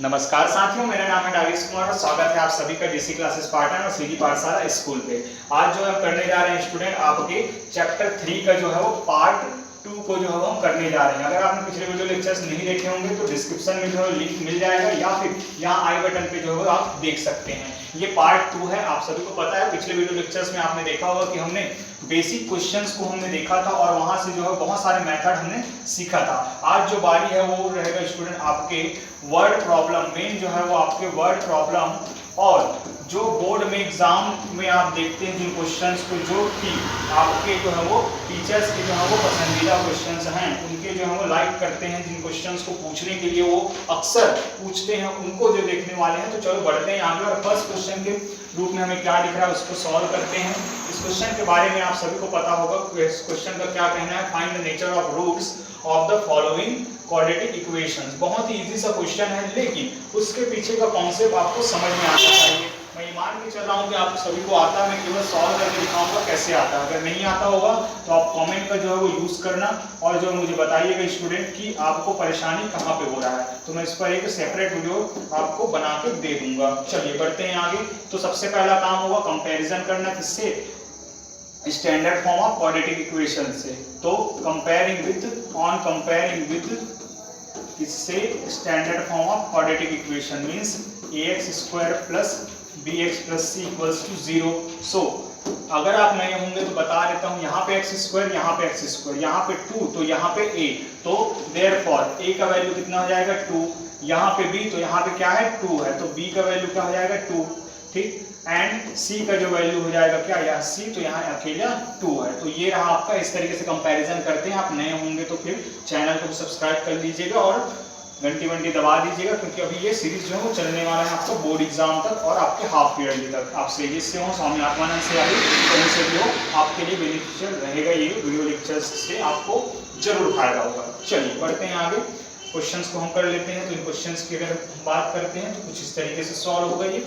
नमस्कार साथियों, मेरा नाम है नागेश कुमार और स्वागत है आप सभी का डीसी क्लासेस पार्टनर और सीधी पाठशाला स्कूल पे। आज जो हम करने जा रहे हैं स्टूडेंट, आपके चैप्टर 3 का जो है वो पार्ट 2 को जो है हम करने जा रहे हैं। अगर आपने पिछले वीडियो लेक्चर्स नहीं देखे होंगे तो डिस्क्रिप्शन में जो है लिंक मिल जाएगा या फिर यहाँ आई बटन पे जो है आप देख सकते हैं। ये पार्ट 2 है। आप सभी को पता है पिछले वीडियो लेक्चर्स में आपने देखा होगा कि हमने बेसिक क्वेश्चंस को हमने देखा था और वहां से जो है बहुत सारे मेथड हमने सीखा था। आज जो बारी है वो रहेगा स्टूडेंट आपके वर्ड प्रॉब्लम। मेन जो है वो आपके वर्ड प्रॉब्लम और जो बोर्ड में एग्जाम में आप देखते हैं जिन क्वेश्चंस को, जो कि आपके जो है वो टीचर्स के जो है वो पसंदीदा क्वेश्चंस हैं, उनके जो है वो लाइक करते हैं, जिन क्वेश्चंस को पूछने के लिए वो अक्सर पूछते हैं, उनको जो देखने वाले हैं। तो चलो बढ़ते हैं आगे और फर्स्ट क्वेश्चन के रूप में हमें क्या दिख रहा है उसको सॉल्व करते हैं। इस क्वेश्चन के बारे में आप सभी को पता होगा। इस क्वेश्चन का क्या कहना है, find the nature of roots of the following quadratic equations. बहुत ही इजी सा क्वेश्चन है, लेकिन उसके पीछे का कॉन्सेप्ट आपको समझ में आना चाहिए। मैं मान के चल रहा हूँ कि आप सभी को आता है, मैं केवल सॉल्व करके दिखाऊंगा कैसे आता है। अगर नहीं आता होगा तो आप कमेंट का जो है वो यूज करना और जो मुझे बताइएगा स्टूडेंट कि आपको परेशानी कहाँ पे हो रहा है, तो मैं इस पर एक सेपरेट वीडियो आपको बना के दे दूंगा। चलिए बढ़ते हैं आगे। तो सबसे पहला काम होगा कंपैरिजन करना, किससे, standard form of quadratic equation से। तो कंपेयरिंग विद इससे standard form of quadratic equation means ax² plus bx plus c equals to 0। So अगर आप नए होंगे तो बता देता हूं, यहाँ पे x², यहाँ पे x², यहाँ पे 2 तो यहाँ पे a, तो देयरफॉर a का वैल्यू कितना हो जाएगा 2, यहाँ पे b तो यहाँ पे क्या है 2 है, तो b का वैल्यू क्या हो जाएगा 2, ठीक। एंड c का जो वैल्यू हो जाएगा क्या, यहाँ c तो यहाँ अकेला 2 है। तो ये रहा आपका। इस तरीके से कंपैरिजन करते हैं। आप नए होंगे तो फिर चैनल को सब्सक्राइब कर लीजिएगा और घंटी दबा दीजिएगा, क्योंकि अभी ये सीरीज जो है वो चलने वाला है आपको बोर्ड एग्जाम तक और आपके हाफ ईयरली तक। आप सीरीज से हो, स्वामी आत्मानंद से आगे कहीं से भी हो, आपके लिए बेनिफिशियल रहेगा। ये वीडियो लेक्चर्स से आपको जरूर फायदा होगा। चलिए बढ़ते हैं आगे। क्वेश्चंस को हम कर लेते हैं। तो इन क्वेश्चंस की अगर बात करते हैं तो कुछ इस तरीके से सॉल्व होगा ये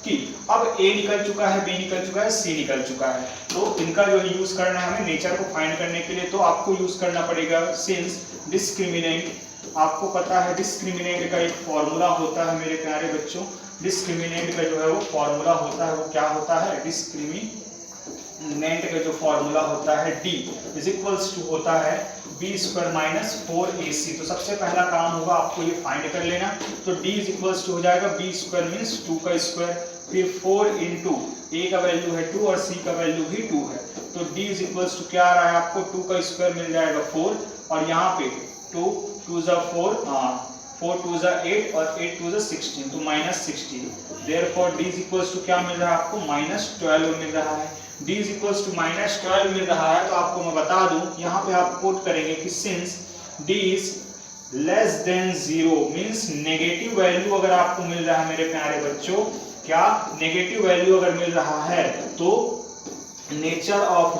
कि अब a निकल चुका है, b निकल चुका है, c निकल चुका है। तो इनका जो यूज करना है हमें नेचर को फाइंड करने के लिए, तो आपको यूज करना पड़ेगा सिंस डिस्क्रिमिनेंट। आपको पता है डिस्क्रिमिनेंट का एक फॉर्मूला होता है मेरे प्यारे बच्चों। डिस्क्रिमिनेंट का जो है वो फॉर्मूला होता है, वो क्या होता है, डिस्क्रिमिनेंट का जो फॉर्मूला होता है d इज इक्वल्स टू होता है b² माइनस 4ac। तो सबसे पहला काम होगा आपको ये फाइंड कर लेना। तो d इज इक्वल्स टू हो जाएगा b² मींस 2 का स्क्वायर, फिर 4 इंटू a का वैल्यू है 2 और c का वैल्यू भी 2 है। तो d इज इक्वल्स टू क्या आ रहा है आपको, 2 का स्क्वायर मिल जाएगा 4 और यहाँ पे 2 2 जा 4, 4 2 जा 8 और 8 2 जा 16, तो minus 16। Therefore d is equals to क्या मिल रहा है आपको, माइनस 12 मिल रहा है। d is equals to minus 12 मिल रहा है। तो आपको मैं बता दूं, यहाँ पे आप कोट करेंगे कि since d is less than 0 means negative value अगर आपको मिल रहा है मेरे प्यारे बच्चों, क्या नेगेटिव वैल्यू अगर मिल रहा है तो नेचर ऑफ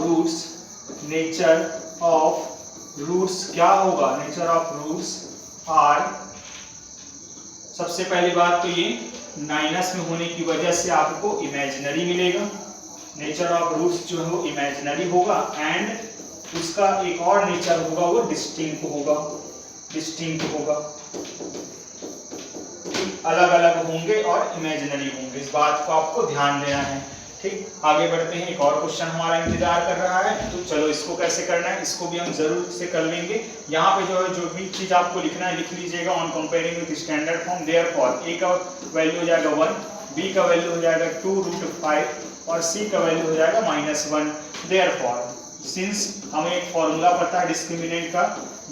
रूट्स क्या होगा, नेचर ऑफ रूट्स आर, सबसे पहली बात तो ये माइनस में होने की वजह से आपको इमेजिनरी मिलेगा। नेचर ऑफ रूट्स जो है वो इमेजिनरी होगा एंड उसका एक और नेचर होगा वो डिस्टिंक्ट होगा। अलग अलग होंगे और इमेजिनरी होंगे, इस बात को आपको ध्यान देना है, ठीक। आगे बढ़ते हैं। एक और क्वेश्चन हमारा इंतजार कर रहा है, तो चलो इसको कैसे करना है इसको भी हम जरूर से कर लेंगे। यहाँ पे जो है जो भी चीज आपको लिखना है लिख लीजिएगा। On comparing with standard form, therefore a का वैल्यू हो जाएगा 1, b का वैल्यू हो जाएगा 2√5 और c का वैल्यू हो जाएगा -1। देयरफॉर सिंस हमें एक फॉर्मूला पता है डिस्क्रिमिनेंट का,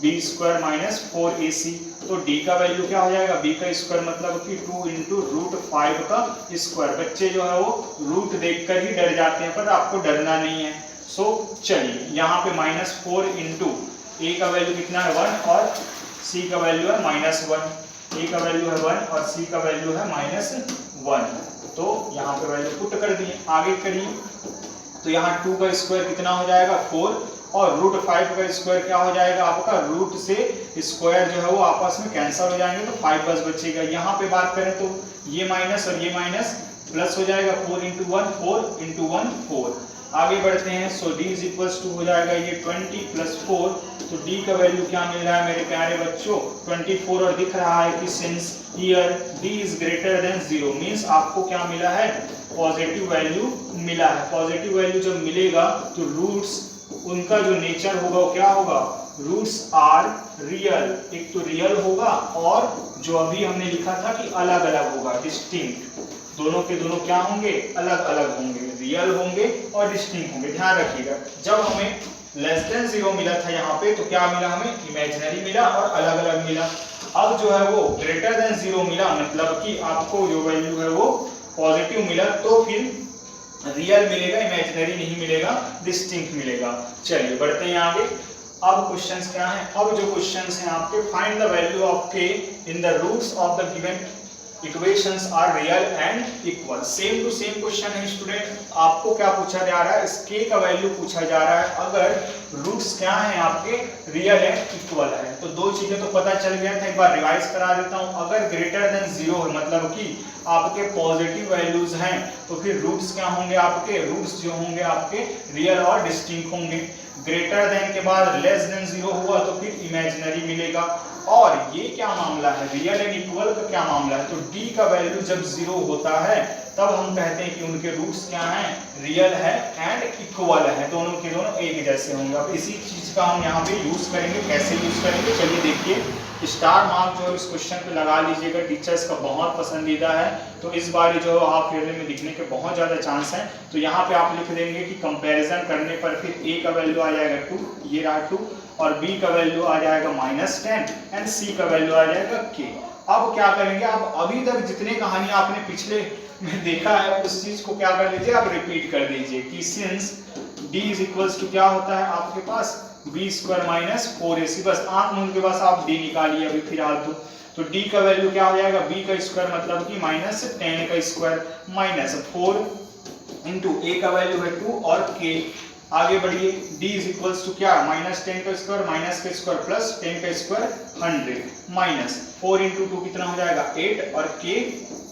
b² माइनस 4ac, तो d का वैल्यू क्या हो जाएगा, b का स्क्वायर मतलब कि 2 इंटू √5 का स्क्वायर। बच्चे जो है वो रूट देखकर ही डर जाते हैं, पर आपको डरना नहीं है। सो चलिए यहाँ पे -4 इंटू a का वैल्यू कितना है 1 और c का वैल्यू है -1। a का वैल्यू है 1 और c का वैल्यू है -1, तो यहाँ पे वैल्यू पुट कर दिए। आगे करिए तो यहाँ 2 का स्क्वायर कितना हो जाएगा 4 और √5 का स्क्वायर क्या हो जाएगा आपका, रूट से स्क्वायर जो है वो आपस में कैंसिल हो जाएंगे तो 5 बस बचेगा। यहाँ पे बात करें तो ये माइनस और ये माइनस प्लस हो जाएगा, 4 इंटू 1 4 इंटू 1 4। आगे बढ़ते हैं। सो d इज इक्वल्स टू हो जाएगा ये 20 प्लस 4, तो d का वैल्यू क्या मिल रहा है मेरे प्यारे बच्चों 24, और दिख रहा है कि since here d is greater than 0 means आपको क्या मिला है, पॉजिटिव वैल्यू मिला है। पॉजिटिव वैल्यू जब मिलेगा तो रूट्स उनका जो नेचर होगा वो क्या होगा, रूट्स आर रियल, एक तो रियल होगा और जो अभी हमने लिखा था कि अलग अलग होगा, डिस्टिंक्ट, दोनों के दोनों क्या होंगे, अलग अलग होंगे, रियल होंगे और डिस्टिंक्ट होंगे। ध्यान रखिएगा, जब हमें लेस देन 0 मिला था यहाँ पे तो क्या मिला हमें, इमेजिनरी मिला और अलग अलग मिला। अब जो है वो ग्रेटर देन 0 मिला, मतलब कि आपको जो वैल्यू है वो पॉजिटिव मिला, तो फिर रियल मिलेगा, इमेजिनरी नहीं मिलेगा, डिस्टिंक्ट मिलेगा। चलिए बढ़ते हैं आगे। अब क्वेश्चंस क्या हैं, अब जो क्वेश्चंस हैं आपके, find the value of k in the roots of the given equations are real and equal. Same to same question है स्टूडेंट, आपको क्या पूछा जा रहा है, इस k का वैल्यू पूछा जा रहा है अगर रूट्स क्या हैं आपके, रियल एंड इक्वल है। तो दो चीजें तो पता चल गया था, एक बार रिवाइज करा देता हूं। अगर ग्रेटर देन 0 है मतलब कि आपके पॉजिटिव वैल्यूज हैं, तो फिर रूट्स क्या होंगे आपके, रूट्स जो होंगे आपके रियल और डिस्टिंक्ट होंगे। ग्रेटर देन के बाद लेस देन 0 हुआ तो फिर इमेजिनरी मिलेगा। और ये क्या मामला है, रियल एंड इक्वल का क्या मामला है, तो d का वैल्यू जब 0 होता है तब हम कहते हैं कि उनके रूट्स क्या हैं, रियल है एंड इक्वल है, दोनों के दोनों एक जैसे होंगे। अब इसी चीज का हम यहाँ पे यूज करेंगे, कैसे यूज करेंगे, चलिए देखिए। स्टार मार्क जो है इस क्वेश्चन पे लगा लीजिएगा, टीचर्स का बहुत पसंदीदा है, तो इस बार जो हाफ ईयरली में दिखने के बहुत ज़्यादा चांस हैं। तो यहाँ पे आप लिख देंगे कि कंपैरिजन करने पर फिर a का वैल्यू आ जाएगा 2, ये रहा 2, और b का वैल्यू आ जाएगा -10 एंड c का वैल्यू आ जाएगा k। अब क्या करेंगे, आप अभी तक जितने कहानियां आपने पिछले में देखा है उस चीज को क्या कर लीजिए, आप रिपीट कर दीजिए कि since d is equals to क्या होता है आपके पास b स्क्वायर माइनस 4ac, बस आंख मूंद के पास आप d निकालिए अभी फिलहाल। तो d का वैल्यू क्या हो जाएगा, b का स्क्वायर मतलब कि -10 का स्क्वायर माइनस 4 इंटू a का वैल्यू है 2 और k। आगे बढ़िए, d इज इक्वल्स टू क्या, -10 का स्क्वायर माइनस का स्क्वायर प्लस 10 का स्क्वायर 100 माइनस 4 इंटू 2 कितना हो जाएगा 8 और k,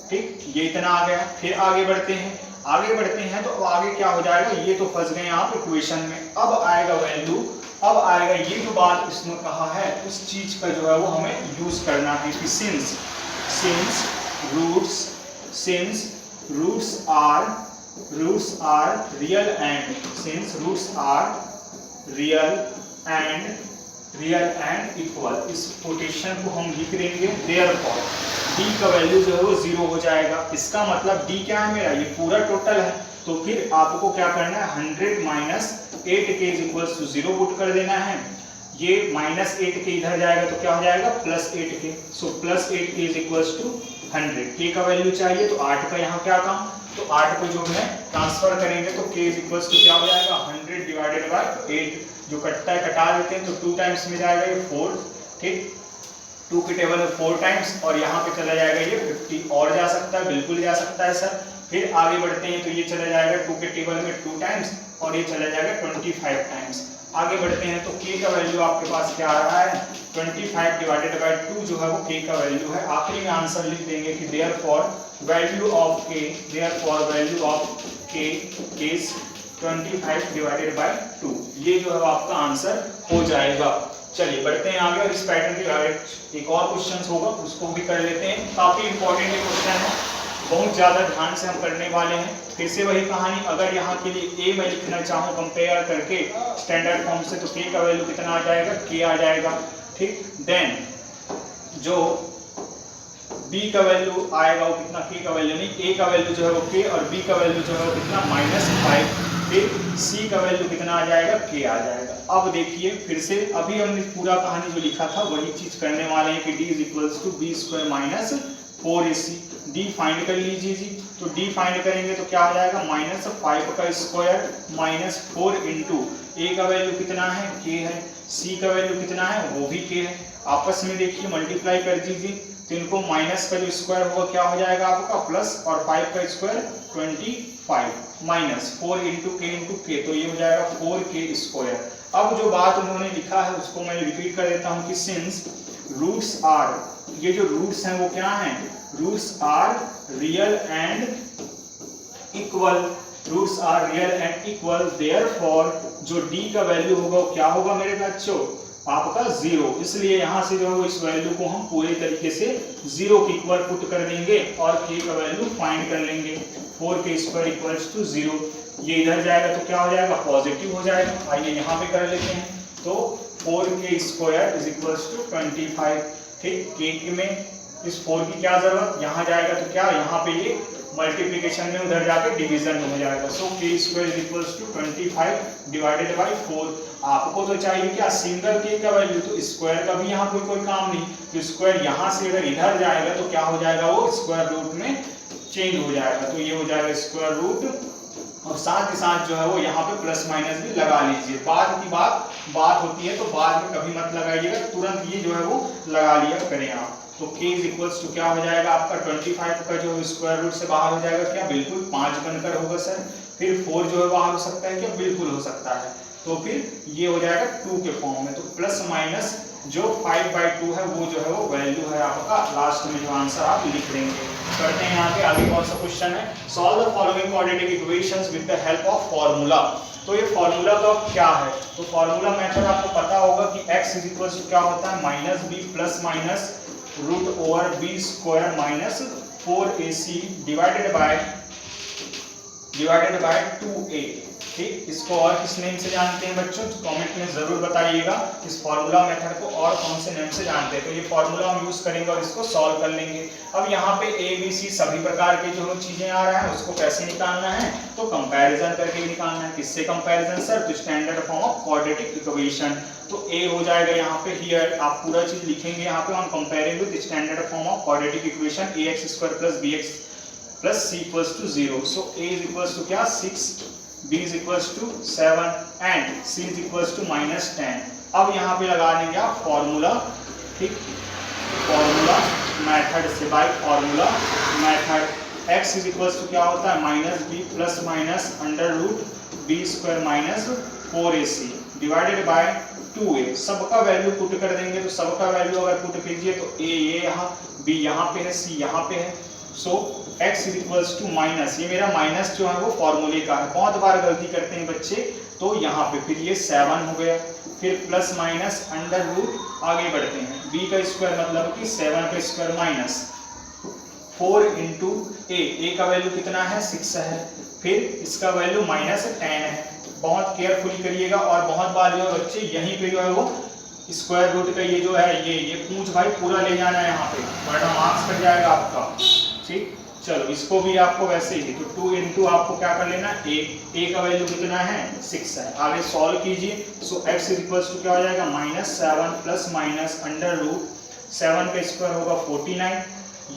ठीक, ये इतना आ गया। फिर आगे बढ़ते हैं, आगे बढ़ते हैं तो आगे क्या हो जाएगा, ये तो फंस गए आप इक्वेशन में। अब आएगा वैल्यू, अब आएगा ये जो बात इसमें कहा है उस चीज का जो है वो हमें यूज करना है कि since roots are real and, since roots are real and equal, इस कोटेशन को हम लिख देंगे देयरफॉर d का वैल्यू जो है वो 0 हो जाएगा। इसका मतलब d क्या है मेरा, ये पूरा टोटल है, तो फिर आपको क्या करना है 100 minus 8k is equals to 0 put कर देना है। ये -8k इधर जाएगा तो क्या हो जाएगा +8k, so +8k is equals to 100। k का वैल्यू चाहिए तो 8 का यहाँ क्या काम, तो 8 को जो है ट्रांसफर करेंगे तो k इज इक्वल्स टू क्या हो जाएगा 100 डिवाइडेड बाय 8, जो कटता है कटा देते हैं तो 2 टाइम्स में जाएगा ये 4, ठीक, 2 के टेबल में 4 टाइम्स, और यहाँ पे चला जाएगा ये 50, और जा सकता है, बिल्कुल जा सकता है सर। फिर आगे बढ़ते हैं तो ये चला जाएगा 2 के टेबल में 2 टाइम्स और ये चला जाएगा 25 टाइम्स। आगे बढ़ते हैं तो k का वैल्यू आपके पास क्या आ रहा है 25 डिवाइडेड बाय 2 जो है वो k का वैल्यू है। आखिरी में आंसर लिख देंगे कि therefore value of k is 25 divided bye 2, ये जो है आपका आंसर हो जाएगा। चलिए बढ़ते हैं आगे, और इस पैटर्न के एक और क्वेश्चन होगा उसको भी कर लेते हैं। काफी इंपॉर्टेंट क्वेश्चन है, बहुत ज्यादा ध्यान से हम करने वाले हैं। फिर से वही कहानी, अगर यहाँ के लिए a मैं लिखना चाहूँ कंपेयर करके स्टैंडर्ड फॉर्म से, तो k का वैल्यू कितना आ जाएगा, k आ जाएगा, ठीक। देन जो b का वैल्यू आएगा वो कितना, k का वैल्यू नहीं, a का वैल्यू जो है वो k और b का वैल्यू जो है वो कितना -5, फिर c का वैल्यू कितना आ जाएगा, k आ जाएगा। अब देखिए फिर से, अभी हमने पूरा कहानी जो लिखा था वही चीज करने वाले हैं कि d is equals to b square minus 4ac, d find कर लीजिए जी। तो d फाइंड करेंगे तो क्या आ जाएगा -5 का स्क्वायर -4 इंटू a का वैल्यू कितना है, k है, c का वैल्यू कितना है, वो भी k है। आपस में देखिए मल्टीप्लाई कर दीजिए, तो इनको माइनस का जो स्क्वायर होगा क्या हो जाएगा आपका प्लस, और 5 का स्क्वायर 25 माइनस 4 इंटू k, तो ये हो जाएगा 4k स्क्वायर। अब जो बात उन्होंने लिखा है उसको मैं रिपीट कर देता हूँ कि सिंस रूट्स आर, ये जो रूट्स हैं वो क्या हैं, roots are real and equal, roots are real and equal, therefore जो d का वैल्यू होगा वो क्या होगा मेरे बच्चों, आपका 0। इसलिए यहाँ से जो है इस वैल्यू को हम पूरे तरीके से 0 के इक्वल पुट कर देंगे और k का वैल्यू फाइंड कर लेंगे। 4k² equals to 0। ये इधर जाएगा तो क्या हो जाएगा, पॉजिटिव हो जाएगा। आइए यहाँ पे कर लेते हैं। तो 4k² इज इक्वल्स टू 25। ठीक, k में इस 4 की क्या जरूरत, यहाँ जाएगा तो क्या, यहाँ पे ये मल्टीप्लिकेशन में उधर जाके डिवीजन में हो जाएगा। So k² is equals to 25 divided by 4। आपको तो चाहिए क्या, सिंगल k का वैल्यू, तो स्क्वायर का भी यहाँ पे कोई काम नहीं। तो स्क्वायर यहाँ से अगर इधर जाएगा तो क्या हो जाएगा, वो स्क्वायर रूट में चेंज हो जाएगा। तो ये हो जाएगा स्क्वायर रूट, और साथ ही साथ जो है वो यहाँ पे प्लस माइनस भी लगा लीजिए। बाद की बात होती है तो बाद में कभी मत लगाइएगा, तुरंत ये जो है वो लगा लिया करें आप। तो k इज इक्वल्स टू क्या हो जाएगा आपका 25 का जो स्क्वायर रूट से बाहर हो जाएगा क्या, बिल्कुल 5 बनकर होगा सर। फिर 4 जो है बाहर हो सकता है क्या, बिल्कुल हो सकता है। तो फिर ये हो जाएगा 2 के फॉर्म में। तो प्लस माइनस जो 5/2 है वो जो है वो वैल्यू है आपका, लास्ट में जो आंसर आप लिख देंगे। करते हैं यहाँ पे आगे कौन सा क्वेश्चन है, solve the following quadratic equations with the help of formula. तो ये फॉर्मूला का क्या है, तो फॉर्मूला मेथड आपको पता होगा कि x इज इक्वल टू क्या होता है, minus b plus minus root over b square minus 4ac divided by 2a। ठीक, इसको और किस नेम से जानते हैं बच्चों, तो कमेंट में जरूर बताइएगा इस फॉर्मूला मेथड को और कौन से नेम से जानते हैं। तो ये फॉर्मूला हम यूज करेंगे और इसको सॉल्व कर लेंगे। अब यहाँ पे a b c सभी प्रकार के जो चीजें आ रहा है उसको कैसे निकालना है, तो कंपैरिजन करके निकालना है। किससे कंपैरिजन सर, तो standard form of quadratic equation. तो a हो जाएगा यहाँ पे, हियर आप पूरा चीज लिखेंगे यहाँ पे, on comparing with standard form of quadratic equation ax² + bx + c = 0। So a is equals to क्या, 6, b is equals to 7 and c is equals to -10। अब यहाँ पे लगा देंगे आप फॉर्मूला। ठीक, फॉर्मूला मेथड से, by formula method x is equals to क्या होता है, -b plus minus √b² - 4ac divided by 2a। सबका वैल्यू पुट कर देंगे। तो सबका वैल्यू अगर पुट कीजिए तो a ये यहाँ, b यहाँ पे है, c यहाँ पे है। So x is equals to minus, ये मेरा माइनस जो है वो फॉर्मूले का है, बहुत बार गलती करते हैं बच्चे। तो यहाँ पे फिर ये 7 हो गया, फिर प्लस माइनस √, आगे बढ़ते हैं, b का स्क्वायर मतलब कि 7 का स्क्वायर माइनस 4 इंटू a का वैल्यू कितना है, 6 है, फिर इसका वैल्यू -10 है। बहुत केयरफुली करिएगा, और बहुत बार जो है बच्चे यहीं पे जो है वो स्क्वायर रूट का ये जो है ये पूंछ भाई पूरा ले जाना है यहाँ पे, वरना मार्क्स कट जाएगा आपका। ठीक, चलो इसको भी आपको वैसे ही, तो 2 इंटू आपको क्या कर लेना, a का वैल्यू कितना है, 6 है। आगे सॉल्व कीजिए। सो x इज इक्वल्स टू क्या हो जाएगा, -7 प्लस माइनस √7 का स्क्वायर होगा 49,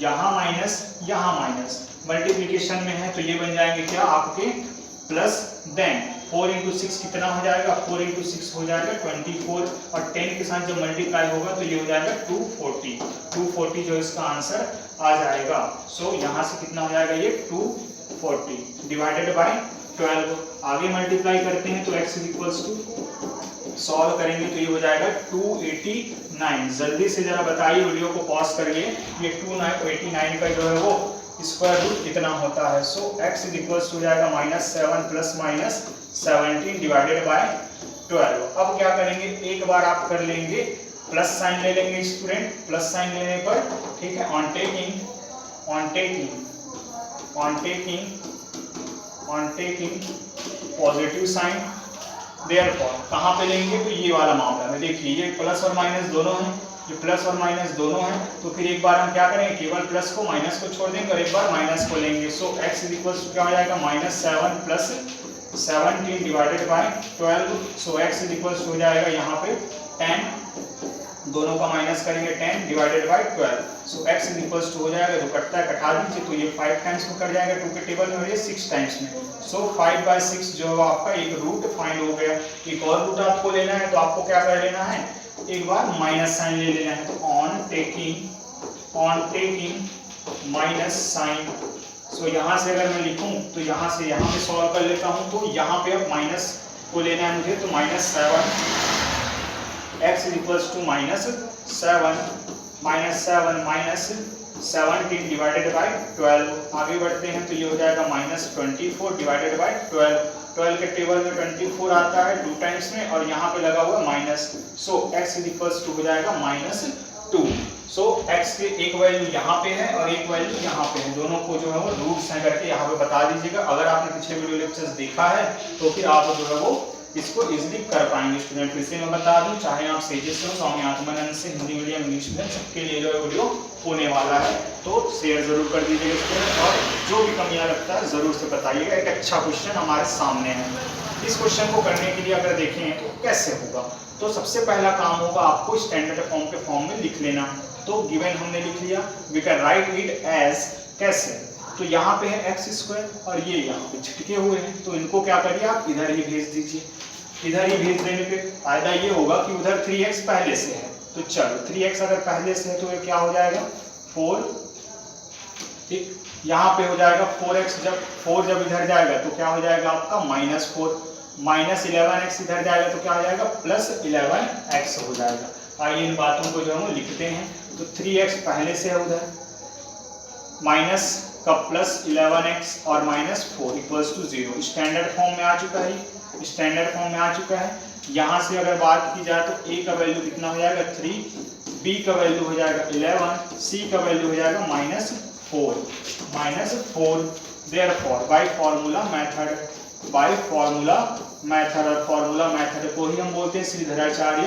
यहाँ माइनस मल्टीप्लिकेशन में है तो ये बन जाएंगे क्या आपके प्लस, देन 4 इंटू 6 कितना हो जाएगा, 4 इंटू 6 हो जाएगा 24, और 10 के साथ जब मल्टीप्लाई होगा तो ये हो जाएगा 240 जो इसका आंसर आ जाएगा। सो यहाँ से कितना हो जाएगा, ये 240 डिवाइडेड बाय 12। आगे मल्टीप्लाई करते हैं तो x is equals to, solve करेंगे तो ये हो जाएगा 289। जल्दी से जरा बताइए, वीडियो को पॉज करिए, ये 289 का जो है वो स्क्वायर रूट कितना होता है। सो x इज इक्वल्स हो जाएगा -7 प्लस माइनस 17 डिवाइडेड बाय 12। अब क्या करेंगे, एक बार आप कर लेंगे, प्लस साइन ले लेंगे स्टूडेंट, प्लस साइन लेने पर ठीक है, on taking positive sign, therefore कहाँ पे लेंगे, तो ये वाला मामला में देखिए ये प्लस और माइनस दोनों हैं, ये प्लस और माइनस दोनों हैं, तो फिर एक बार हम क्या करेंगे, केवल प्लस को माइनस को छोड़ देंगे और एक बार माइनस को लेंगे। सो x इज इक्वल्स टू क्या हो जाएगा, -7 plus 17 divided by 12। So x is equals हो जाएगा यहाँ पे 10, दोनों का माइनस करेंगे 10 divided by 12। So x is equals हो जाएगा, जो कटता है कटा दीजिए, तो ये 5 टाइम्स में कट जाएगा 2 के टेबल में, और ये 6 टाइम्स में। सो 5/6 जो है आपका एक रूट फाइंड हो गया। एक और रूट आपको लेना है तो आपको क्या कर लेना है, एक बार माइनस साइन ले लेना है। तो ऑन टेकिंग माइनस साइन, सो यहाँ से अगर मैं लिखूं तो यहाँ से यहाँ पे सॉल्व कर लेता हूँ, तो यहाँ पे अब माइनस को लेना है मुझे, तो -7 x is equals to -7 minus 17 divided by 12। आगे बढ़ते हैं तो ये हो जाएगा -24 डिवाइडेड बाई 12। 12 के टेबल में 24 आता है 2 टाइम्स में और यहाँ पे लगा हुआ minus, so x equals to हो जाएगा -2। सो x के एक वैल्यू यहाँ पे है और एक वैल्यू यहाँ पे है, दोनों को जो है वो रूट्स हैं करके यहाँ पे बता दीजिएगा। अगर आपने पिछले वीडियो लेक्चर्स देखा है तो फिर आप जो है वो इसको इजीली कर पाएंगे स्टूडेंट। फिर से मैं बता दूं, चाहे आप सेजेस से हो, स्वामी आत्मानंद से, हिंदी मीडियम, इंग्लिश मीडियम, सबके लिए जो है वीडियो होने वाला है, तो शेयर जरूर कर दीजिएगा स्टूडेंट। और जो भी कमियां लगता है जरूर से बताइएगा। एक अच्छा क्वेश्चन हमारे सामने है, इस क्वेश्चन को करने के लिए अगर देखें तो कैसे होगा, तो सबसे पहला काम होगा आपको स्टैंडर्ड फॉर्म के फॉर्म में लिख लेना। तो गिवन हमने लिख लिया, we can write it as, कैसे, तो यहाँ पे है x² और ये यहाँ पे छिटके हुए हैं, तो इनको क्या करिए आप इधर ही भेज दीजिए। इधर ही भेज देने पे फायदा ये होगा कि उधर 3x पहले से है, तो चलो 3x अगर पहले से है तो ये क्या हो जाएगा 4, ठीक। यहाँ पे हो जाएगा 4x, जब 4 जब इधर जाएगा तो क्या हो जाएगा आपका -4, -11x इधर जाएगा तो क्या हो जाएगा +11x हो जाएगा। आइए इन बातों को जो हम लिखते हैं, तो 3x पहले से है उधर, माइनस का +11x और -4 इक्वल्स टू 0। स्टैंडर्ड फॉर्म में आ चुका है, स्टैंडर्ड फॉर्म में आ चुका है। यहाँ से अगर बात की जाए तो a का वैल्यू कितना हो जाएगा 3, b का वैल्यू हो जाएगा 11, c का वैल्यू हो जाएगा -4। Therefore by formula method, bye formula method, और फार्मूला मेथड को ही हम बोलते हैं श्रीधराचार्य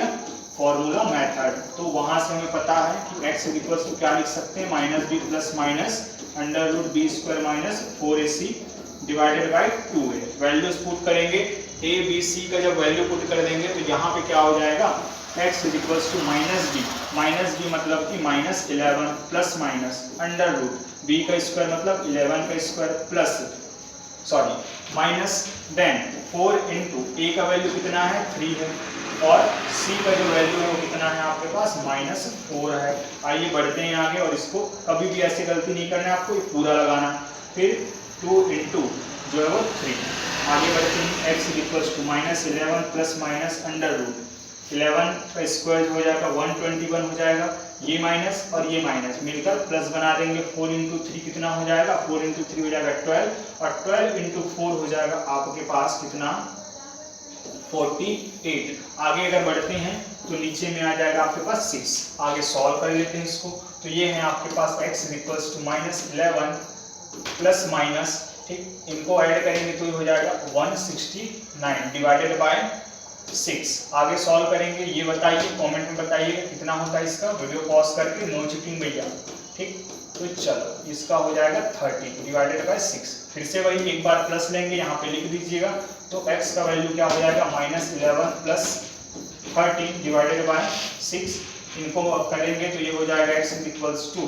फार्मूला मेथड। तो वहां से हमें पता है कि x इक्वल्स टू क्या लिख सकते हैं, -b plus minus √b² - 4ac divided by 2a। Values put करेंगे, a b c का जब वैल्यू पुट कर देंगे तो यहाँ पे क्या हो जाएगा x इक्वल्स टू -b मतलब कि -11 प्लस माइनस √b का स्क्वायर मतलब 11 का square plus minus then 4 into a का वैल्यू कितना है 3 है और c का जो वैल्यू है वो कितना है आपके पास -4 है। आइए बढ़ते हैं आगे, और इसको कभी भी ऐसे गलती नहीं करना है आपको, ये पूरा लगाना। फिर 2 इंटू जो है वो 3। आगे बढ़ते हैं, x equals to -11 plus minus √11 का स्क्वायर हो जाएगा 121 हो जाएगा, ये माइनस और ये माइनस मिलकर प्लस बना देंगे। 4 इंटू 3 कितना हो जाएगा, 4 इंटू 3 हो जाएगा 12 और 12 इंटू 4 हो जाएगा आपके पास कितना 48। आगे अगर बढ़ते हैं तो नीचे में आ जाएगा आपके पास 6। आगे सॉल्व कर लेते हैं इसको, तो ये है आपके पास x equals to -11 plus minus, ठीक, इनको ऐड करेंगे तो ये हो जाएगा 169 डिवाइडेड बाय 6। आगे सॉल्व करेंगे, ये बताइए कमेंट में बताइए कितना होता है इसका, वीडियो पॉज करके, नो चीटिंग भैया, ठीक। तो चलो इसका हो जाएगा 30 डिवाइडेड बाय 6। फिर से वही एक बार प्लस लेंगे, यहाँ पे लिख दीजिएगा, तो x का वैल्यू क्या हो जाएगा -11 प्लस 30 डिवाइडेड बाय 6। इनको अब करेंगे तो ये हो जाएगा x equals to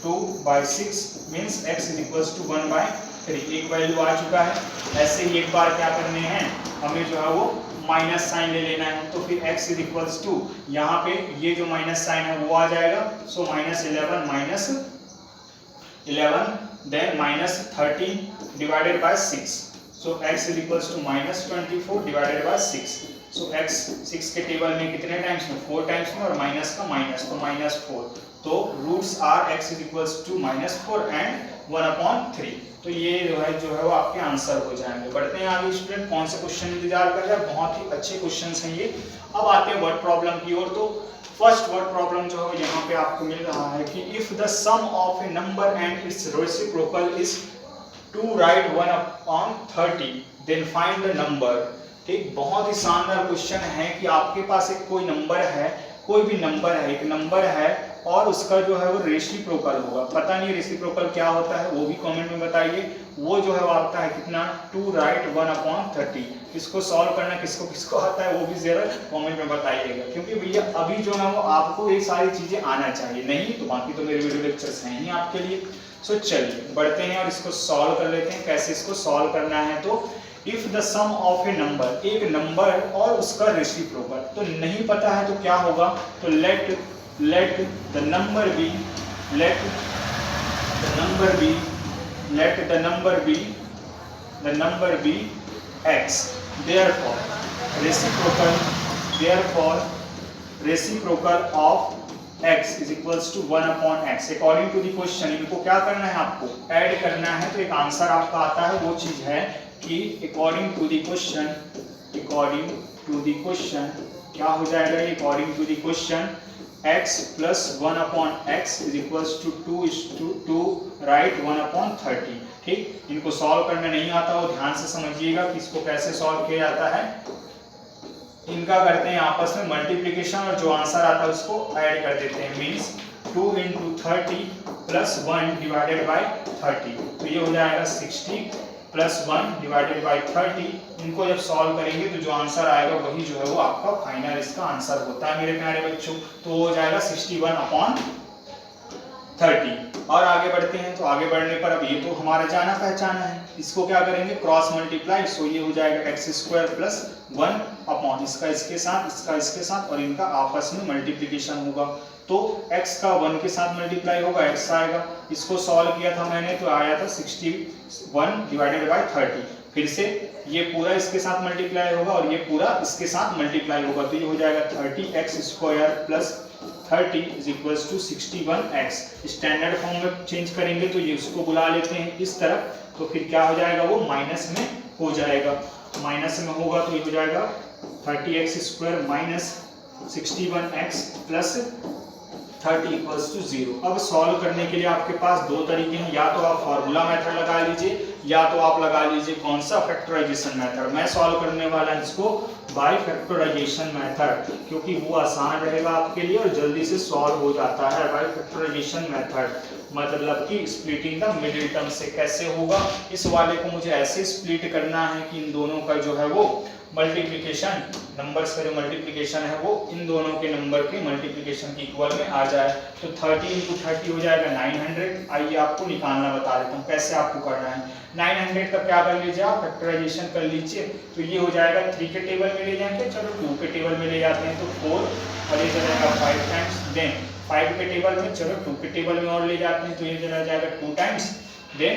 2/6 means x equals to 1/3। एक वैल्यू आ चुका है। ऐसे ही एक बार क्या करने हैं, हमें जो है वो माइनस साइन ले लेना है, तो फिर x इक्वल्स टू यहाँ पे ये जो माइनस साइन है वो आ जाएगा, so -11 then -13 divided by 6, so x equals to -24 divided by 6। So x 6 के टेबल में कितने टाइम्स में 4 टाइम्स में और माइनस का माइनस, तो -4। तो roots are x equals to -4 and 1/3। तो ये जो है वो आपके आंसर हो जाएंगे। बढ़ते हैं आगे स्टूडेंट, कौन से क्वेश्चन इंतजार कर रहे हैं, बहुत ही अच्छे क्वेश्चंस हैं ये। अब आते हैं वर्ड प्रॉब्लम की ओर। तो फर्स्ट वर्ड प्रॉब्लम जो है यहाँ पे आपको मिल रहा है कि if the sum of a number and its reciprocal is 2 right 1/30 then find the number. ठीक, बहुत ही शानदार क्वेश्चन है कि आपके पास एक कोई नंबर है, कोई भी नंबर है, एक नंबर है और उसका जो है वो रेसिप्रोकल होगा। पता नहीं रेसिप्रोकल क्या होता है, वो भी कमेंट में बताइए। वो जो है वो आता है कितना 2 राइट 1/30। इसको सॉल्व करना किसको किसको आता है वो भी जरा कमेंट में बताइएगा, क्योंकि भैया अभी जो है वो आपको ये सारी चीजें आना चाहिए, नहीं तो बाकी तो मेरे वीडियो लेक्चर्स हैं ही आपके लिए। सो चलिए बढ़ते हैं और इसको सॉल्व कर लेते हैं। कैसे इसको सॉल्व करना है, तो if the sum of a number, एक नंबर और उसका रेसिप्रोकल, तो नहीं पता है तो क्या होगा, तो let the number be x, therefore reciprocal of x is equals to 1 upon x. According to the question इनको क्या करना है, आपको ऐड करना है। तो एक आंसर आपका आता है, वो चीज है कि अकॉर्डिंग टू द क्वेश्चन क्या हो जाएगा ये, according to the question x plus 1 upon x is equals to 2 right 1 upon 30। ठीक, इनको सॉल्व करना नहीं आता वो ध्यान से समझिएगा कि इसको कैसे सॉल्व किया जाता है। इनका करते हैं आपस में मल्टीप्लिकेशन और जो आंसर आता है उसको ऐड कर देते हैं। Means 2 into 30 plus 1 divided by 30, तो ये हो जाएगा 60 प्लस 1 डिवाइडेड बाय 30। इनको जब सॉल्व करेंगे तो जो आंसर आएगा वही जो है वो आपका फाइनल इसका आंसर होता है मेरे प्यारे बच्चों। तो हो जाएगा 61 अपॉन 30। और आगे बढ़ते हैं, तो आगे बढ़ने पर अब ये तो हमारा जाना पहचाना है, इसको क्या करेंगे क्रॉस मल्टीप्लाई। सो ये हो जाएगा एक्स स्क्वायर प्लस 1 अपॉन इसका इसके साथ, इसका इसके साथ, और इनका आपस में मल्टीप्लिकेशन होगा। तो x का 1 के साथ मल्टीप्लाई होगा, x आएगा। इसको सॉल्व किया था मैंने तो आया था 61 डिवाइडेड बाय 30। फिर से ये पूरा इसके साथ मल्टीप्लाई होगा और ये पूरा इसके साथ मल्टीप्लाई होगा, तो ये हो जाएगा 30x square plus 30 is equals to 61x। Standard form में चेंज करेंगे तो ये उसको बुला लेते हैं इस तरफ, तो फिर क्या हो जाएगा वो माइनस में हो जाएगा। माइनस में होगा तो ये हो जाएगा 30x square minus 61x plus 30 equals to 0। अब सॉल्व करने के लिए आपके पास दो तरीके हैं, या तो आप फार्मूला मेथड लगा लीजिए या तो आप लगा लीजिए कौन सा फैक्टराइजेशन मेथड। मैं सॉल्व करने वाला इसको बाय फैक्टराइजेशन मेथड, क्योंकि वो आसान रहेगा आपके लिए और जल्दी से सॉल्व हो जाता है। बाय फैक्टराइजेशन मेथड मतलब कि स्प्लिटिंग द मिडिल टर्म से कैसे होगा, इस वाले को मुझे ऐसे स्प्लिट करना है कि इन दोनों का जो है वो मल्टीप्लिकेशन, नंबर्स का जो मल्टीप्लिकेशन है वो इन दोनों के नंबर के मल्टीप्लिकेशन के इक्वल में आ जाए। तो 30 into 30 हो जाएगा 900। आइए आपको निकालना बता देता हूँ कैसे आपको करना है। 900 का क्या कर लीजिए आप फैक्टराइजेशन कर लीजिए, तो ये हो जाएगा 3 के टेबल में ले जाएंगे, चलो 2 के टेबल में ले जाते हैं तो 4 और ये जाएगा 5 टाइम्स, देन 5 के टेबल में, चलो 2 के टेबल में और ले जाते हैं तो ये चला जाएगा 2 टाइम्स, देन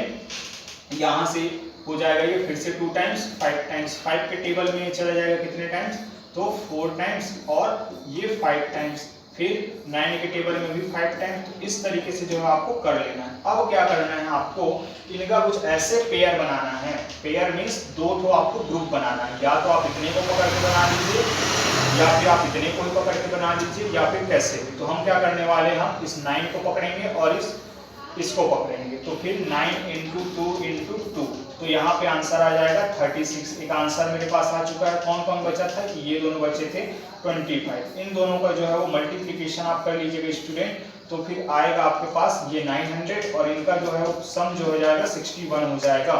यहाँ से हो जाएगा ये फिर से 2 टाइम्स, 5 टाइम्स। 5 के टेबल में ये चला जाएगा कितने टाइम्स, तो 4 टाइम्स और ये 5 टाइम्स, फिर 9 के टेबल में भी 5 टाइम्स। तो इस तरीके से जो है आपको कर लेना है। अब क्या करना है आपको, इनका कुछ ऐसे पेयर बनाना है। पेयर मीन्स दो ठो आपको ग्रुप बनाना है, या तो आप इतने को पकड़ के बना लीजिए या फिर आप इतने को ही पकड़ के बना लीजिए या फिर कैसे भी। तो हम क्या करने वाले हैं, हम इस 9 को पकड़ेंगे और इसको पकड़ेंगे, तो फिर 9 into 2 into 2, तो यहाँ पे आंसर आ जाएगा 36। एक आंसर मेरे पास आ चुका है। कौन कौन बचा था, ये दोनों बचे थे 25। इन दोनों का जो है वो मल्टीप्लिकेशन आप कर लीजिएगा स्टूडेंट, तो फिर आएगा आपके पास ये 900 और इनका जो है वो सम जो हो जाएगा 61 हो जाएगा।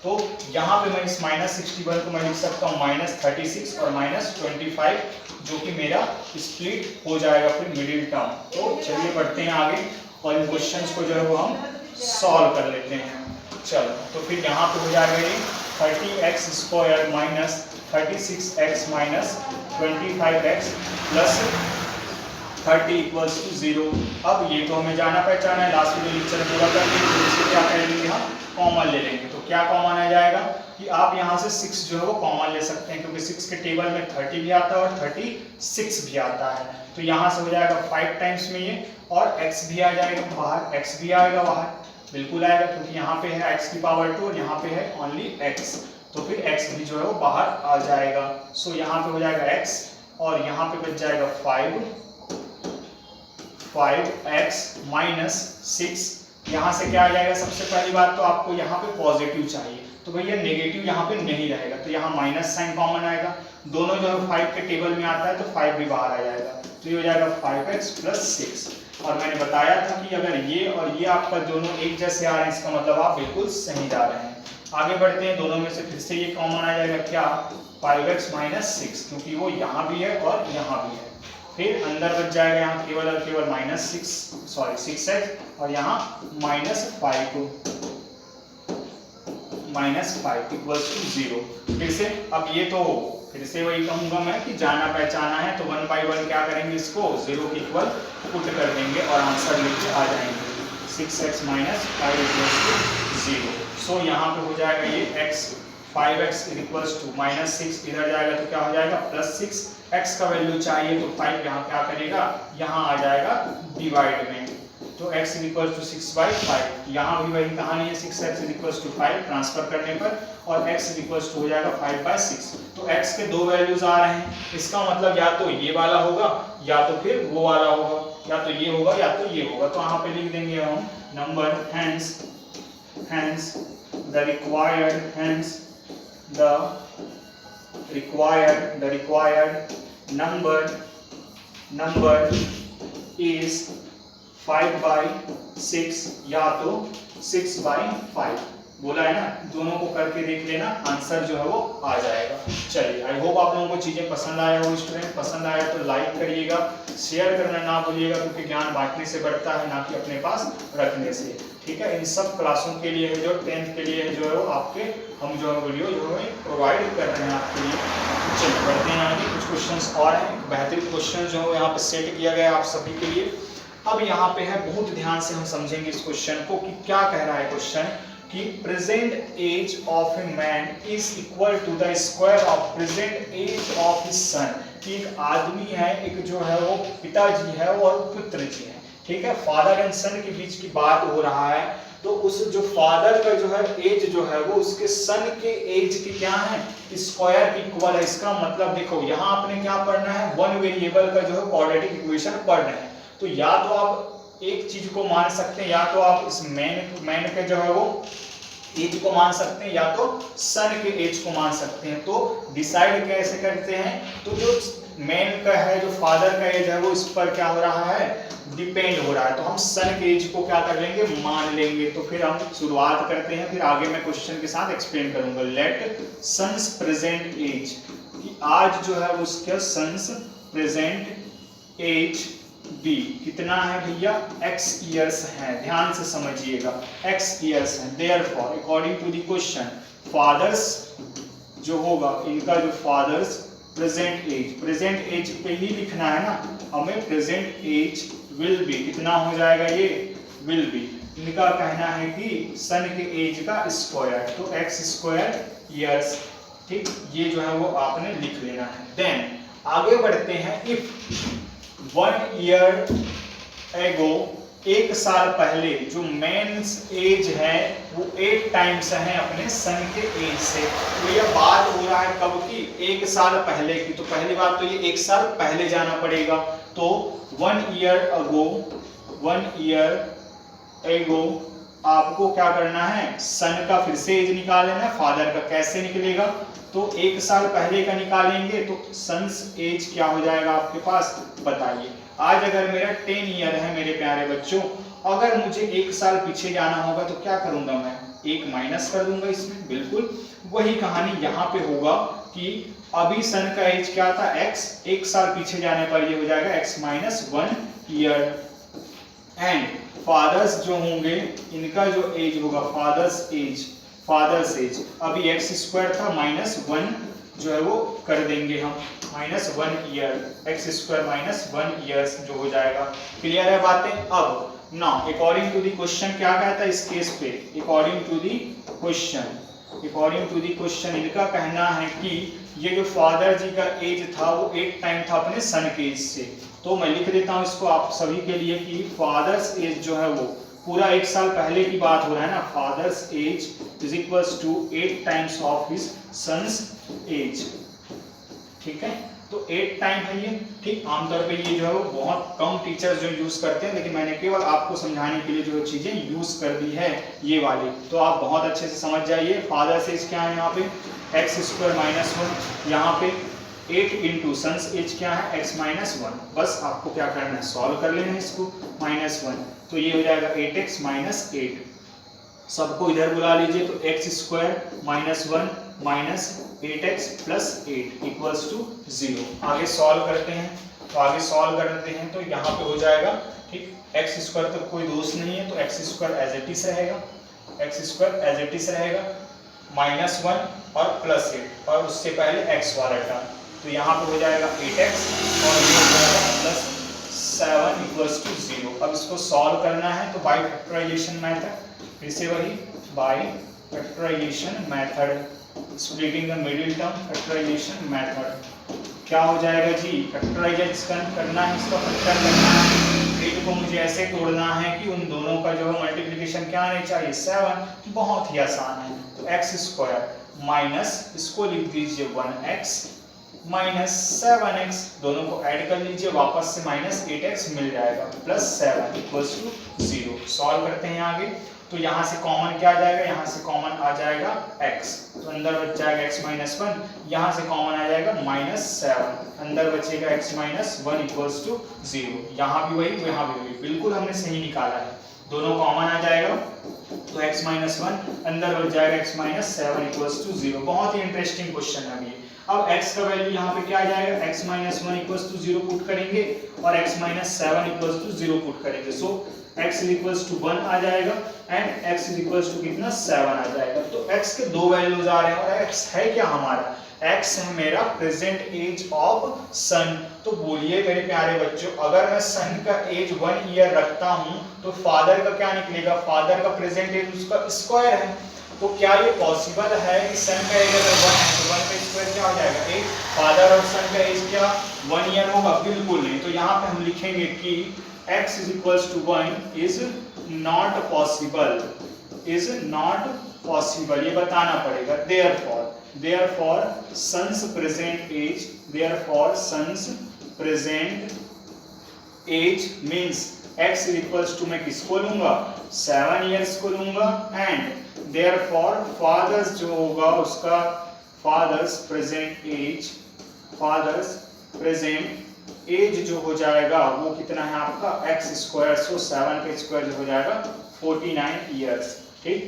तो यहाँ पे मैं इस -61 को मैं लिख सकता हूँ -36 और -25, जो कि मेरा स्प्लिट हो जाएगा फिर मिडिल टर्म। तो चलिए बढ़ते हैं आगे और इन क्वेश्चंस को जो है वो हम सॉल्व कर लेते हैं। चलो, तो फिर यहाँ पे हो जाएगा ये 30x square minus 36x minus 25x plus 30 equals to 0। अब ये तो हमें जाना पहचाना है, लास्ट में लेक्चर पूरा कर लेंगे तो इससे क्या करेंगे, हम कॉमन ले लेंगे। तो क्या कॉमन आ जाएगा कि आप यहाँ से 6 जो है वो कॉमन ले सकते हैं, क्योंकि 6 के टेबल में 30 भी आता है और 36 भी आता है। तो यहाँ से हो जाएगा 5 टाइम्स में ये, और x भी आ जाएगा बाहर, x भी आएगा बाहर, बिल्कुल आएगा, क्योंकि यहाँ पे है x की पावर 2 और यहाँ पे है ओनली x, तो फिर x भी जो है वो बाहर आ जाएगा। सो यहाँ पे हो जाएगा x और यहाँ पे बच जाएगा 5x माइनस 6। यहाँ से क्या आ जाएगा, सबसे पहली बात तो आपको यहाँ पे पॉजिटिव चाहिए, तो भैया नेगेटिव यहाँ पे नहीं रहेगा, तो यहाँ माइनस साइन कॉमन आएगा। दोनों जो है 5 के टेबल में आता है तो 5 भी बाहर आ जाएगा, तो ये हो जाएगा 5x प्लस 6। और मैंने बताया था कि अगर ये और ये आपका दोनों एक जैसे आ रहे हैं, इसका मतलब आप बिल्कुल सही जा रहे हैं। आगे बढ़ते हैं, दोनों में से फिर से ये कॉमन आ जाएगा क्या, 5x माइनस 6, क्योंकि वो यहाँ भी है और यहाँ भी है। फिर अंदर बच जाएगा यहाँ केवल और केवल -6x और यहाँ -5 इक्वल्स टू 0। फिर से अब ये तो फिर से वही कहूंगा मैं कि जाना पहचाना है, तो 1 by 1 क्या करेंगे, इसको 0 के इक्वल पुट कर देंगे और आंसर लेके आ जाएंगे 6x माइनस 5 इक्वल्स टू 0। सो यहाँ पे हो जाएगा ये x 5x इक्वल्स टू -6, इधर जाएगा तो क्या हो जाएगा +6। x का वैल्यू चाहिए तो 5 यहाँ क्या करेगा, यहाँ आ जाएगा डिवाइड में, तो x इक्वल्स टू 6/5। यहाँ भी वही कहानी है, 6x इक्वल्स टू 5 ट्रांसफर करने पर, और x इक्वल्स टू हो जाएगा 5/6। तो x के दो वैल्यूज आ रहे हैं, इसका मतलब या तो ये वाला होगा या तो फिर वो वाला होगा, या तो ये होगा या तो ये होगा। तो यहाँ पे लिख देंगे हम number hence the required number is 5/6 या तो 6/5। बोला है ना, दोनों को करके देख लेना, आंसर जो है वो आ जाएगा। चलिए, आई होप आप लोगों को चीजें पसंद आया हो स्टूडेंट। पसंद आया तो लाइक करिएगा, शेयर करना ना भूलिएगा, क्योंकि ज्ञान बांटने से बढ़ता है, ना कि अपने पास रखने से। ठीक है, इन सब क्लासों के लिए जो 10th के लिए जो है वो आपके हम जो है वीडियो जो है प्रोवाइड कर रहे हैं आपके लिए। चलिए बढ़ते हैं आगे, कुछ क्वेश्चंस और हैं, बेहतरीन क्वेश्चन जो है यहाँ पे सेट किया गया आप सभी के लिए। अब यहाँ पे है, बहुत ध्यान से हम समझेंगे इस क्वेश्चन को कि क्या कह रहा है क्वेश्चन, कि present age of a man is equal to the square of present age of his son. कि एक आदमी है, एक जो है वो पिताजी है और पुत्र जी है, ठीक है, फादर एंड सन के बीच की बात हो रहा है। तो उस जो फादर का जो है एज जो है वो उसके सन के एज के क्या है, स्क्वायर इक्वल है। इसका मतलब देखो, यहाँ आपने क्या पढ़ना है, वन वेरिएबल का जो है क्वाड्रेटिक इक्वेशन पढ़ना है। तो या तो आप एक चीज को मान सकते हैं, या तो आप इस मैन के जो है वो एज को मान सकते हैं, या तो सन के एज को मान सकते हैं। तो डिसाइड कैसे करते हैं, तो जो मैन का है, जो फादर का एज है, वो इस पर क्या हो रहा है, डिपेंड हो रहा है। तो हम सन के एज को क्या कर लेंगे, मान लेंगे। तो फिर हम शुरुआत करते हैं, फिर आगे मैं क्वेश्चन के साथ एक्सप्लेन करूंगा। लेट सन्स प्रेजेंट एज, आज जो है उसका सन्स प्रेजेंट एज बी कितना है भैया, x ईयर्स है, ध्यान से समझिएगा, x ईयर्स है। Therefore according to the question, father's जो होगा, इनका जो फादर्स प्रेजेंट एज पे ही लिखना है ना हमें, प्रेजेंट एज विल बी कितना हो जाएगा, ये विल बी। इनका कहना है कि सन के एज का स्क्वायर, तो x स्क्वायर ईयर्स, ठीक, ये जो है वो आपने लिख लेना है। देन आगे बढ़ते हैं, इफ 1 ईयर एगो, एक साल पहले जो मेंस एज है वो 8 टाइम्स है अपने सन के एज से। तो ये बात हो रहा है कब की, एक साल पहले की। तो पहली बात तो ये एक साल पहले जाना पड़ेगा। तो 1 ईयर एगो आपको क्या करना है, सन का फिर से एज निकालना है, फादर का कैसे निकलेगा, तो एक साल पहले का निकालेंगे तो सन्स एज क्या हो जाएगा आपके पास, बताइए। आज अगर मेरा 10 ईयर है मेरे प्यारे बच्चों, अगर मुझे एक साल पीछे जाना होगा तो क्या करूंगा, मैं एक माइनस कर दूंगा इसमें। बिल्कुल वही कहानी यहाँ पे होगा कि अभी सन का एज क्या था, x, एक साल पीछे जाने पर ये हो जाएगा x-1 ईयर। एंड फादर्स जो होंगे, इनका जो एज होगा, फादर्स एज अभी x स्क्वायर था, -1 जो है वो कर देंगे हम, -1 ईयर, x स्क्वायर -1 ईयर्स जो हो जाएगा। क्लियर है बातें। अब now according to the question क्या कहता है इस केस पे, अकॉर्डिंग टू द क्वेश्चन इनका कहना है कि ये जो फादर जी का एज था वो 8 टाइम था अपने सन के एज से। तो मैं लिख देता हूँ इसको आप सभी के लिए कि फादर्स एज जो है वो पूरा एक साल पहले की बात हो रहा है ना, father's age is equals to 8 times of his son's age. ठीक है, तो 8 टाइम है ये। ठीक, आमतौर पे ये जो है वो बहुत कम टीचर्स जो यूज करते हैं, लेकिन मैंने केवल आपको समझाने के लिए जो चीजें यूज कर दी है ये वाली, तो आप बहुत अच्छे से समझ जाइए। फादर्स एज क्या है यहाँ पे, x² -1, यहाँ पे 8 इंटू सन्स एज क्या है, x-1। बस आपको क्या करना है, सॉल्व कर लेना है इसको, -1, तो ये हो जाएगा 8x - 8। सबको इधर बुला लीजिए, तो x² -1 - 8x + 8 इक्वल्स टू 0। आगे सॉल्व करते हैं, तो आगे सॉल्व करते हैं तो यहाँ पे हो जाएगा, ठीक, x² तो कोई दोष नहीं है, तो x² एज इट इज रहेगा, x² एज इट इज रहेगा, -1 और +8, और उससे पहले x वाला टर्म, तो यहाँ पे हो जाएगा 8x और ये हो जाएगा +7 इक्वल्स टू 0। अब इसको सॉल्व करना है तो बाय फैक्टराइजेशन मेथड, फिर से वही by factorization method, splitting the middle term, factorization method. क्या हो जाएगा जी, फैक्टराइजेशन करना है, इसका फैक्टर करना है, 8 को मुझे ऐसे तोड़ना है कि उन दोनों का जो है मल्टीप्लिकेशन क्या आने चाहिए 7। बहुत ही आसान है। तो एक्स स्क्वायर माइनस, इसको लिख दीजिए 1x माइनस 7x, दोनों को ऐड कर लीजिए, वापस से माइनस 8x मिल जाएगा, प्लस 7 इक्वल्स टू 0। सॉल्व करते हैं आगे, तो यहाँ से कॉमन क्या आ जाएगा, यहाँ से कॉमन आ जाएगा x, तो अंदर बच जाएगा x माइनस 1, यहाँ से कॉमन आ जाएगा माइनस 7, अंदर बचेगा x माइनस 1 इक्वल्स टू 0। यहाँ भी वही, यहाँ भी वही, बिल्कुल हमने सही निकाला है, दोनों कॉमन आ जाएगा, तो x माइनस 1 अंदर बच जाएगा x माइनस 7 इक्वल्स टू 0। बहुत ही इंटरेस्टिंग क्वेश्चन है ये। अब x का वैल्यू यहाँ पे क्या आ जाएगा, x minus 1 equals to 0 put करेंगे और x minus 7 equals to 0 put करेंगे, सो x इक्वल्स टू 1 आ जाएगा एंड x इक्वल्स टू कितना 7 आ जाएगा। तो x के दो वैल्यूज आ रहे हैं और x है क्या हमारा, x है मेरा प्रेजेंट एज ऑफ सन। तो बोलिए मेरे प्यारे बच्चों, अगर मैं सन का एज 1 ईयर रखता हूं तो फादर का क्या निकलेगा, फादर का प्रेजेंट एज उसका स्क्वायर है। तो क्या ये पॉसिबल है कि सन का एज अगर 1 है तो 1 का स्क्वायर क्या हो जाएगा 8, फादर और सन का एज क्या 1 ईयर होगा, बिल्कुल नहीं। तो यहाँ पे हम लिखेंगे कि x is equals to 1 is not possible, is not possible, ये बताना पड़ेगा। therefore son's present age, therefore son's present age means x is equals to मैं किसको लूंगा 7 years को लूंगा एंड therefore fathers जो होगा उसका fathers present एज जो हो जाएगा वो कितना है आपका x स्क्वायर, सो 7 का स्क्वायर जो हो जाएगा 49 इयर्स। ठीक,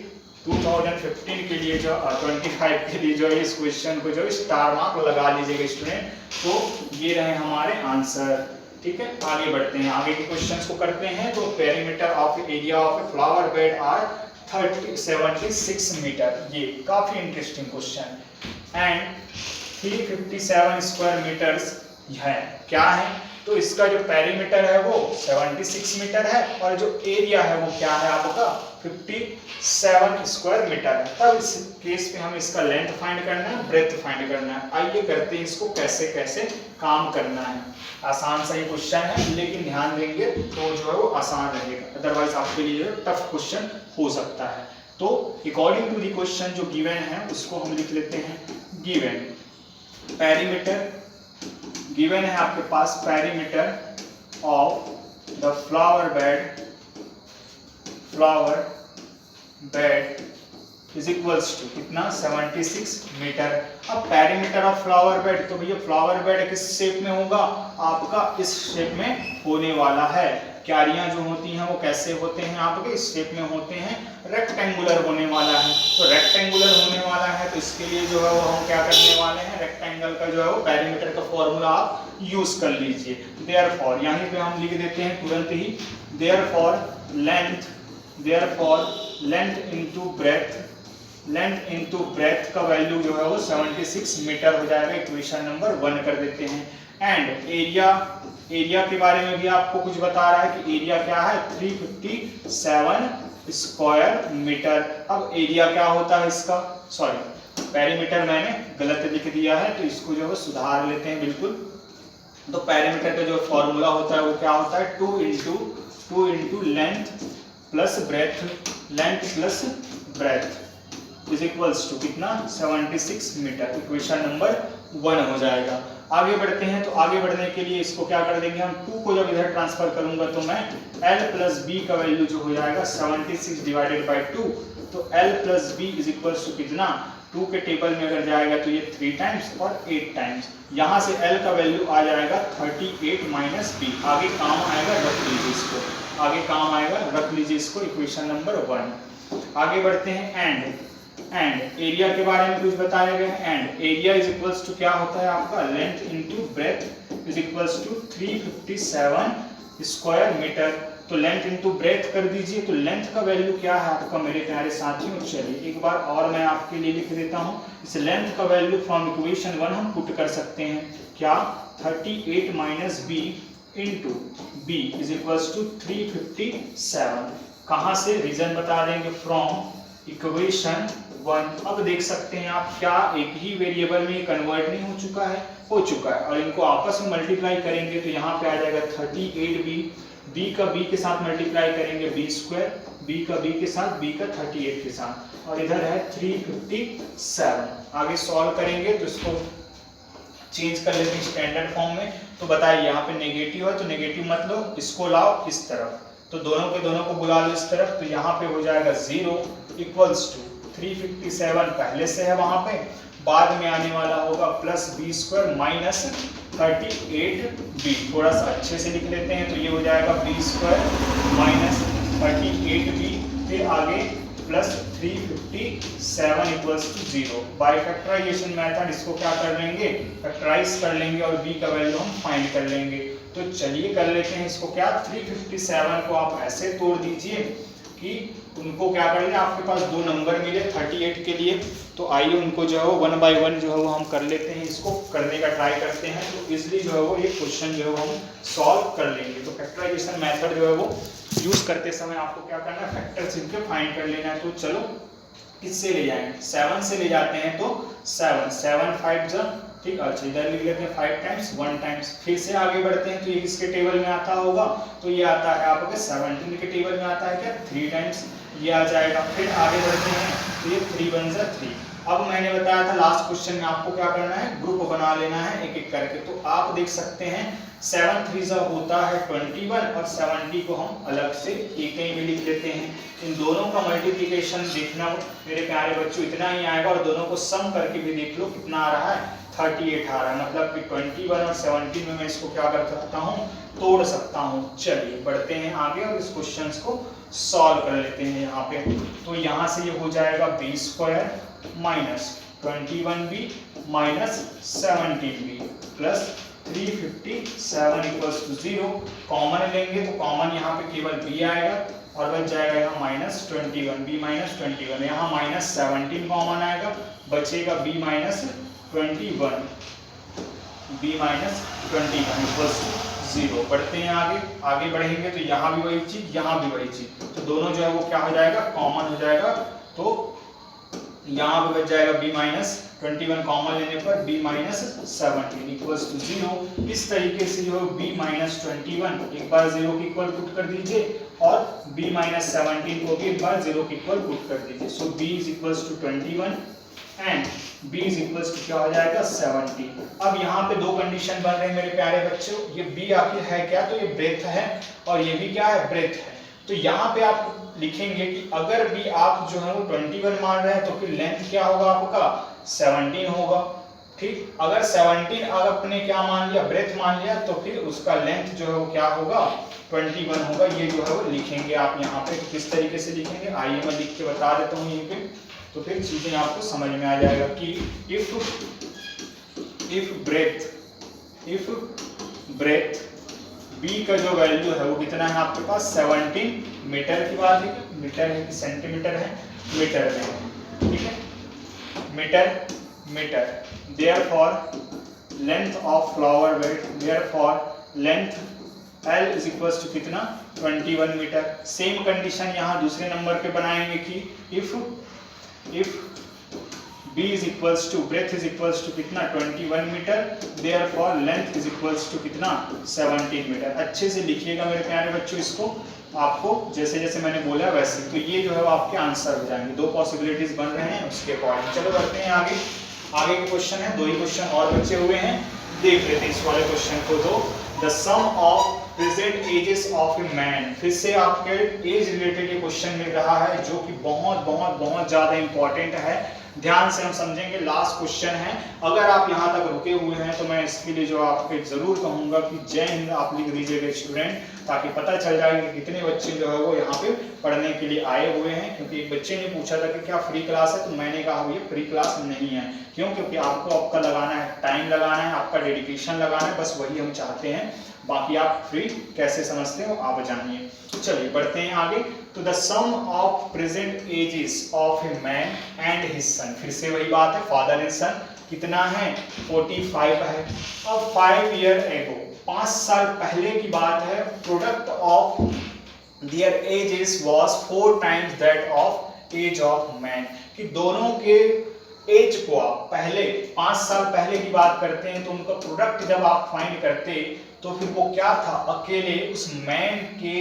2015 के लिए जो 25 के लिए जो इस क्वेश्चन को जो स्टार मार्क लगा लीजिएगा स्टूडेंट। तो ये रहे हमारे आंसर। ठीक है, आगे बढ़ते हैं, आगे के क्वेश्चंस को करते हैं। तो perimeter of area of a flower bed are 76 meter, ये काफी interesting question and 357 square meters है। क्या है, तो इसका जो पेरीमीटर है वो 76 मीटर है और जो एरिया है वो क्या है आपका 57 स्क्वायर मीटर है। तब इस केस पे हम इसका लेंथ फाइंड करना है, ब्रेथ फाइंड करना है। आइए करते हैं इसको कैसे कैसे काम करना है। आसान सा ही क्वेश्चन है लेकिन ध्यान देंगे तो जो है वो आसान रहेगा, अदरवाइज आपके लिए टफ क्वेश्चन हो सकता है। तो अकॉर्डिंग टू द क्वेश्चन जो गिवन है उसको हम लिख लेते हैं। गिवन पेरीमीटर, गिवन है आपके पास perimeter of the flower bed is equals to कितना 76 मीटर। अब पेरीमीटर ऑफ फ्लावर बेड, तो भैया फ्लावर बेड किस शेप में होगा आपका, इस शेप में होने वाला है। क्यारियां जो होती हैं वो कैसे होते हैं आपके, इस शेप में होते हैं, रेक्टेंगुलर होने वाला है। तो रेक्टेंगुलर होने वाला है तो इसके लिए जो है वो हम क्या करने वाले हैं, रेक्टेंगल का जो है वो पेरीमीटर का फॉर्मूला आप यूज कर लीजिए। देयरफॉर यहीं पे हम लिख देते हैं तुरंत ही, देयरफॉर लेंथ इनटू ब्रेथ का वैल्यू जो है वो 76 मीटर हो जाएगा। इक्वेशन नंबर 1 कर देते हैं। एंड एरिया के बारे में भी आपको कुछ बता रहा है कि एरिया क्या है 357 स्क्वायर मीटर। अब एरिया क्या होता है इसका, सॉरी पेरीमीटर मैंने गलत लिख दिया है तो इसको जो है सुधार लेते हैं बिल्कुल। तो पेरीमीटर का जो फॉर्मूला होता है वो क्या होता है 2 into length plus breadth is equals to कितना 76 मीटर। इक्वेशन नंबर 1 हो जाएगा। आगे बढ़ते हैं, तो आगे बढ़ने के लिए इसको क्या कर देंगे हम, 2 को जब इधर ट्रांसफर करूंगा तो मैं L प्लस बी का वैल्यू जो हो जाएगा 76 डिवाइडेड बाई 2, तो L plus b is equals to कितना 2 के टेबल में अगर जाएगा तो ये 3 टाइम्स और 8 टाइम्स। यहाँ से L का वैल्यू आ जाएगा 38 माइनस बी। आगे काम आएगा, रख लीजिए इसको, आगे काम आएगा, रख लीजिए इसको। Equation number 1। आगे बढ़ते हैं। एंड एरिया के बारे में कुछ बताया गया है। And area is equals to क्या होता है आपका length into breadth is equals to 357 square meter. तो लेंथ इनटू ब्रेथ कर दीजिए, तो लेंथ का वैल्यू क्या है आपका मेरे प्यारे साथियों, चलिए एक बार और मैं आपके लिए लिख देता हूं। इस लेंथ का वैल्यू फ्रॉम इक्वेशन 1 हम पुट कर सकते हैं, क्या 38 minus b into b is equals to 357। कहां से, रीजन बता देंगे, फ्रॉम इक्वेशन 1। अब देख सकते हैं आप क्या एक ही वेरिएबल में कन्वर्ट नहीं हो चुका है, हो चुका है। और इनको आपस में मल्टीप्लाई करेंगे तो यहाँ पे आ जाएगा 38b, b का b के साथ मल्टीप्लाई करेंगे b², b का b के साथ, b का 38 के साथ, और इधर है 357। आगे सॉल्व करेंगे तो इसको चेंज कर लेते हैं स्टैंडर्ड फॉर्म में। तो बताइए यहाँ पे नेगेटिव है तो नेगेटिव मत लो, इसको लाओ इस तरफ, तो दोनों के दोनों को बुला लो इस तरफ, तो यहाँ पे हो जाएगा 0 इक्वल्स टू 357 पहले से है वहां पे, बाद में आने वाला होगा प्लस b² माइनस 38b। थोड़ा सा अच्छे से लिख लेते हैं, तो ये हो जाएगा b² माइनस 38b, फिर आगे plus 357 equals to 0। By factorization method इसको क्या कर लेंगे, फैक्टराइज कर लेंगे और b का वैल्यू हम फाइंड कर लेंगे। तो चलिए कर लेते हैं इसको क्या, 357 को आप ऐसे तोड़ दीजिए कि उनको क्या कर लें, आपके पास दो नंबर मिले 38 के लिए, तो आइए उनको जो है वो 1 बाय 1 जो है वो हम कर लेते हैं, इसको करने का ट्राई करते हैं। तो इसलिए जो है वो ये क्वेश्चन जो है वो हम सॉल्व कर लेंगे। तो फैक्टराइजेशन मेथड जो है वो यूज करते समय आपको क्या करना है, फैक्टर्स इनके फाइंड कर लेना है। तो चलो किससे ले जाएंगे, 7 से ले जाते हैं, तो 7 5 जा, ठीक है। अच्छा इधर लिख लेते हैं 5 टाइम्स 1 टाइम्स। फिर से आगे बढ़ते हैं, तो ये किसके टेबल में आता होगा, तो ये आता है आपके 17 के टेबल में आता है क्या, 3 टाइम्स ये आ जाएगा। फिर आगे बढ़ते हैं, तो ये 3 1 जा 3। अब मैंने बताया था लास्ट क्वेश्चन में आपको क्या करना है, ग्रुप बना लेना है एक एक करके। तो आप देख सकते हैं 7 3 जा होता है 21, और 70 को हम अलग से एक ही में लिख लेते हैं। इन दोनों का मल्टीप्लिकेशन देखना मेरे प्यारे बच्चों इतना ही आएगा, और दोनों को सम करके भी देख लो कितना आ रहा है, 38 आ रहा है। मतलब कि 21 और 17 में मैं इसको क्या कर सकता हूँ, तोड़ सकता हूँ। चलिए बढ़ते हैं आगे और इस क्वेश्चन को सॉल्व कर लेते हैं यहाँ पे। तो यहाँ से ये हो जाएगा b² minus 21b minus 17b plus 357 equals to 0। Common लेंगे तो कॉमन यहाँ पे केवल b आएगा, और बच जाएगा यहाँ माइनस 21, b माइनस 21, यहाँ माइनस 17 कॉमन आएगा, बचेगा b minus 21, b minus 21 equals to 0। बढ़ते हैं आगे, आगे बढ़ेंगे तो यहाँ भी वही चीज, यहाँ भी वही चीज, तो दोनों जो है वो क्या हो जाएगा, कॉमन हो जाएगा। तो यहाँ पे बच जाएगा b माइनस 21 कॉमन लेने पर b माइनस 17 इक्वल्स टू 0। इस तरीके से जो b माइनस 21 एक बार 0 के इक्वल पुट कर दीजिए, और b माइनस 17 को भी एक बार 0 के इक्वल पुट कर दीजिए। So b is equals to 21 and b is equals to क्या हो जाएगा 70। अब यहाँ पे दो कंडीशन बन रहे हैं मेरे प्यारे बच्चों, ये b आखिर है क्या, तो ये ब्रेथ है, और ये भी क्या है, ब्रेथ है। तो यहाँ पे आप लिखेंगे कि अगर भी आप जो है वो 21 मान रहे हैं, तो फिर लेंथ क्या होगा आपका, 17 होगा, ठीक। अगर 17 अगर आपने क्या मान लिया, ब्रेथ मान लिया, तो फिर उसका लेंथ जो है वो क्या होगा, 21 होगा। ये जो है वो लिखेंगे आप यहाँ पे। तो किस तरीके से लिखेंगे, आइए मैं लिख के बता देता हूँ यहीं पे, तो फिर चीजें आपको समझ में आ जाएगा कि इफ ब्रेथ b का जो वैल्यू है वो कितना है आपके पास, 17 मीटर की बात है, मीटर है कि सेंटीमीटर है, मीटर में है, ठीक है, meter. Therefore length of flower bed, therefore length L is equals to कितना, 21 मीटर। सेम कंडीशन यहाँ दूसरे नंबर पे बनाएंगे कि if b is equals to breadth is equals to कितना 21 metre, therefore length is equals to कितना 17 metre. अच्छे से लिखिएगा मेरे प्यारे बच्चों इसको, आपको जैसे जैसे मैंने बोला वैसे। तो ये जो है वो आपके आंसर हो जाएंगे, दो पॉसिबिलिटीज बन रहे हैं उसके अकॉर्डिंग। चलो बढ़ते हैं आगे, आगे के क्वेश्चन है, दो ही क्वेश्चन और बचे हुए हैं, देख लेते हैं इस वाले क्वेश्चन को। तो the sum of present ages of a man, फिर से आपके एज रिलेटेड ये क्वेश्चन मिल रहा है, जो कि बहुत बहुत बहुत ज्यादा इंपॉर्टेंट है। ध्यान से हम समझेंगे, लास्ट क्वेश्चन है। अगर आप यहाँ तक रुके हुए हैं तो मैं इसके लिए जो आपके जरूर कहूंगा कि जय हिंद आप लिख दीजिएगा स्टूडेंट, ताकि पता चल जाए कि कितने बच्चे जो है वो यहाँ पे पढ़ने के लिए आए हुए हैं। क्योंकि एक बच्चे ने पूछा था कि क्या फ्री क्लास है, तो मैंने कहा ये फ्री क्लास नहीं है। क्यों, क्योंकि आपको आपका लगाना है, टाइम लगाना है, आपका डेडिकेशन लगाना है, बस वही हम चाहते हैं। बाकी आप फ्री कैसे समझते हो आप जानिए। चलिए बढ़ते हैं आगे। तो the sum of present ages of a man and his son, फिर से वही बात है, फादर एंड सन कितना है, 45 है। अब 5 ईयर एगो, 5 साल पहले की बात है, product of their ages was 4 times that of age of man, कि दोनों के एज को आप पहले 5 साल पहले की बात करते हैं तो उनका प्रोडक्ट जब आप फाइंड करते तो फिर वो क्या था, अकेले उस मैन के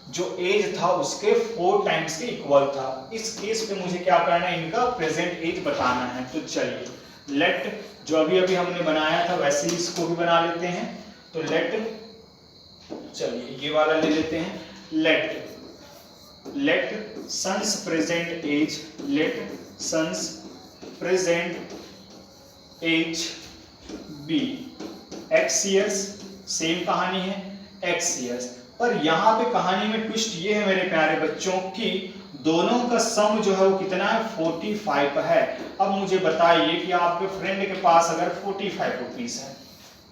जो एज था उसके 4 टाइम्स के इक्वल था। इस केस पे मुझे क्या करना है, इनका प्रेजेंट एज बताना है। तो चलिए लेट जो अभी अभी हमने बनाया था वैसे ही इसको भी बना लेते हैं। तो लेट, चलिए ये वाला ले लेते हैं, let son's present age, let son's present age be x years, same कहानी है x ईयर्स। पर यहाँ पे कहानी में ट्विस्ट ये है मेरे प्यारे बच्चों कि दोनों का सम जो है वो कितना है, 45 है। अब मुझे बताइए कि आपके फ्रेंड के पास अगर 45 रुपीस है,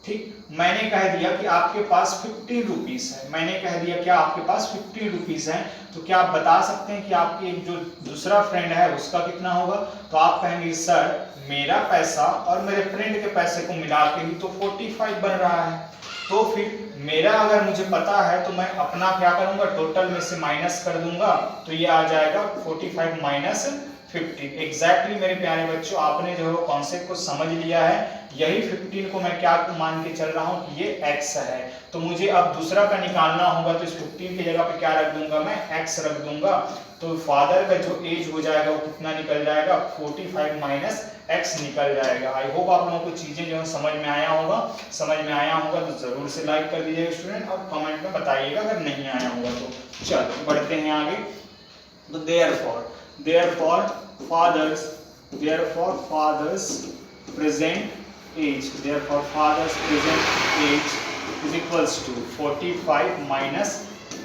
ठीक, मैंने कह दिया कि आपके पास 15 रुपीस है, मैंने कह दिया कि आपके पास 15 रुपीस है, तो क्या आप बता सकते हैं कि आपके जो दूसरा फ्रेंड है उसका कितना होगा? तो आप कहेंगे सर मेरा पैसा और मेरे फ्रेंड के पैसे को मिला के ही तो 45 बन रहा है। तो फिर मेरा अगर मुझे पता है तो मैं अपना क्या करूंगा, टोटल में से माइनस कर दूंगा, तो ये आ जाएगा 45 माइनस 15। एग्जैक्टली मेरे प्यारे बच्चों आपने जो है कॉन्सेप्ट को समझ लिया है। यही 15 को मैं क्या मान के चल रहा हूँ कि ये x है। तो मुझे अब दूसरा का निकालना होगा तो इस 15 की जगह पे क्या रख दूंगा, मैं x रख दूंगा। तो फादर का जो एज हो जाएगा वो कितना निकल जाएगा, 45 माइनस x निकल जाएगा। आई होप आप लोगों को चीजें जो है समझ में आया होगा। समझ में आया होगा तो जरूर से लाइक कर दीजिएगा स्टूडेंट, और कमेंट में बताइएगा अगर नहीं आया होगा तो। चलो बढ़ते हैं आगे। तो therefore fathers present age is equals to 45 minus